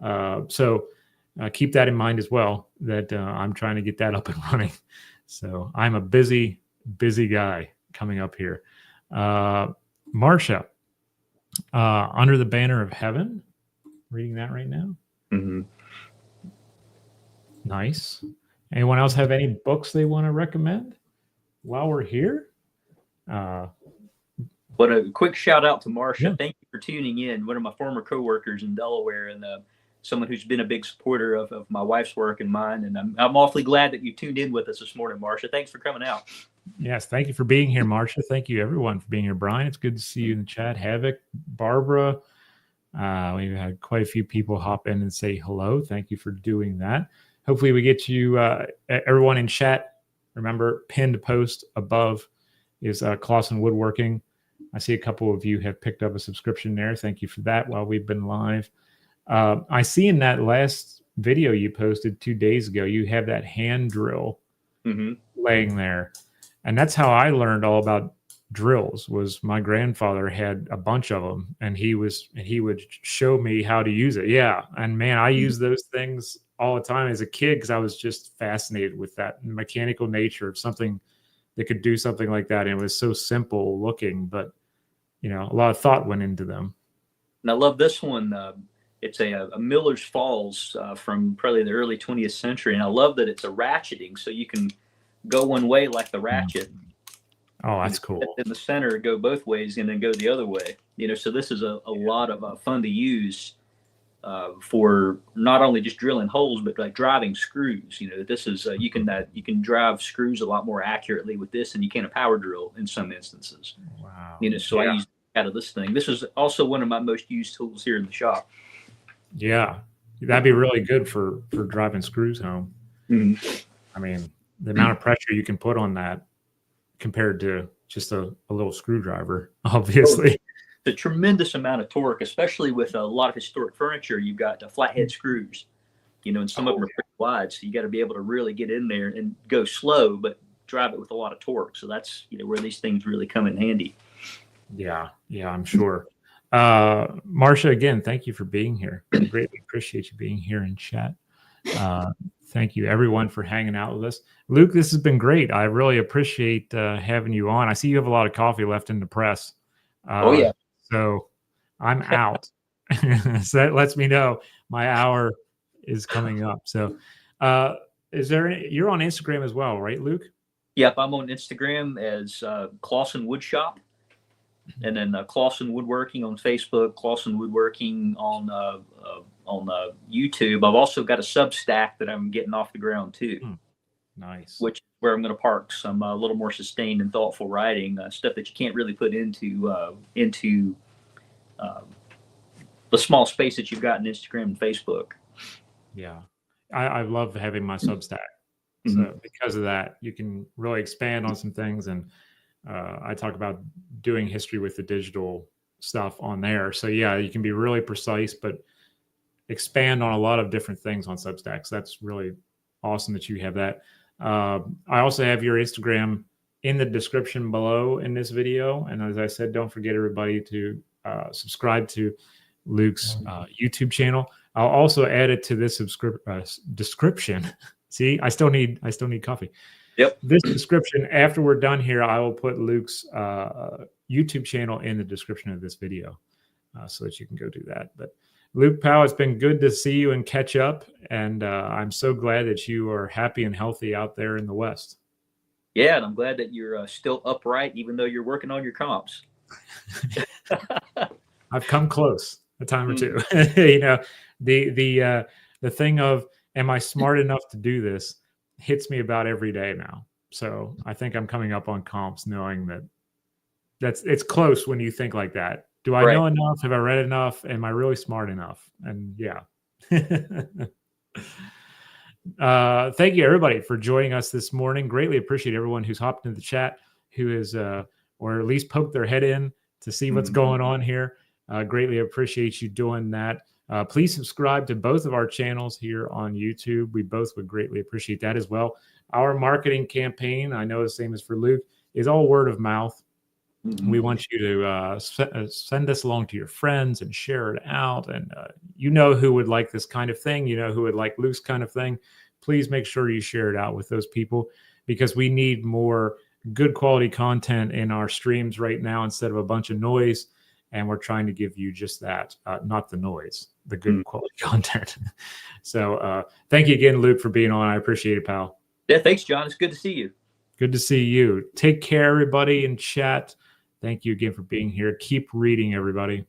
So keep that in mind as well, that I'm trying to get that up and running. So I'm a busy guy coming up here. Marcia, Under the Banner of Heaven, reading that right now. Nice. Anyone else have any books they want to recommend while we're here? But a quick shout out to Marcia. Yeah. Thank you for tuning in. One of my former coworkers in Delaware, and someone who's been a big supporter of my wife's work and mine. And I'm awfully glad that you tuned in with us this morning, Marcia. Thanks for coming out. Yes, thank you for being here, Marcia. Thank you, everyone, for being here. Brian, it's good to see you in the chat. Havoc, Barbara. We've had quite a few people hop in and say hello. Thank you for doing that. Hopefully we get you, everyone in chat. Remember, pinned post above is Clawson Woodworking. I see a couple of you have picked up a subscription there. Thank you for that while we've been live. I see in that last video you posted 2 days ago, you have that hand drill laying there. And that's how I learned all about drills. Was my grandfather had a bunch of them, and he would show me how to use it. Yeah. And man, I use those things all the time as a kid because I was just fascinated with that mechanical nature of something that could do something like that. And it was so simple looking, but a lot of thought went into them. And I love this one. It's a Miller's Falls from probably the early 20th century. And I love that it's a ratcheting, so you can go one way like the ratchet. Oh, that's cool. In the center, go both ways, and then go the other way. So this is a lot of fun to use for not only just drilling holes, but like driving screws. This is you can drive screws a lot more accurately with this than you can a power drill in some instances. Wow. So I use out of this thing. This is also one of my most used tools here in the shop. Yeah, that'd be really good for driving screws home. I mean, the amount of pressure you can put on that compared to just a little screwdriver, obviously. A tremendous amount of torque, especially with a lot of historic furniture. You've got flathead screws, and some of them are pretty wide. So you got to be able to really get in there and go slow, but drive it with a lot of torque. So that's, where these things really come in handy. Yeah, I'm sure. Marcia, again, thank you for being here. I greatly appreciate you being here in chat. Thank you, everyone, for hanging out with us. Luke, this has been great. I really appreciate having you on. I see you have a lot of coffee left in the press. Oh, yeah. So I'm out. So that lets me know my hour is coming up. So you're on Instagram as well, right, Luke? Yep, I'm on Instagram as Clawson Woodshop. And then Clawson Woodworking on Facebook, Clawson Woodworking on YouTube. I've also got a Substack that I'm getting off the ground too. Nice. Which is where I'm going to park some a little more sustained and thoughtful writing, stuff that you can't really put into the small space that you've got in Instagram and Facebook. Yeah, I love having my Substack. So because of that, you can really expand on some things. And I talk about doing history with the digital stuff on there. So yeah, you can be really precise, but expand on a lot of different things on Substacks. That's really awesome that you have that. I also have your Instagram in the description below in this video. And as I said, don't forget everybody to subscribe to Luke's YouTube channel. I'll also add it to this description. See, I still need coffee. Yep. This description, after we're done here, I will put Luke's YouTube channel in the description of this video so that you can go do that. But Luke Powell, it's been good to see you and catch up. And I'm so glad that you are happy and healthy out there in the West. Yeah, and I'm glad that you're still upright, even though you're working on your comps. I've come close a time or two. You know, the thing of, am I smart enough to do this, hits me about every day now. So I think I'm coming up on comps knowing that it's close when you think like that. Do I know enough? Have I read enough? Am I really smart enough? And yeah. Thank you everybody for joining us this morning. Greatly appreciate everyone who's hopped into the chat, who is or at least poked their head in to see what's going on here. Greatly appreciate you doing that. Please subscribe to both of our channels here on YouTube. We both would greatly appreciate that as well. Our marketing campaign, I know the same as for Luke, is all word of mouth. We want you to send this along to your friends and share it out. And you know who would like this kind of thing. You know who would like Luke's kind of thing. Please make sure you share it out with those people, because we need more good quality content in our streams right now instead of a bunch of noise. And we're trying to give you just that, not the noise, the good quality content. So thank you again, Luke, for being on. I appreciate it, pal. Yeah, thanks, John. It's good to see you. Good to see you. Take care, everybody in chat. Thank you again for being here. Keep reading, everybody.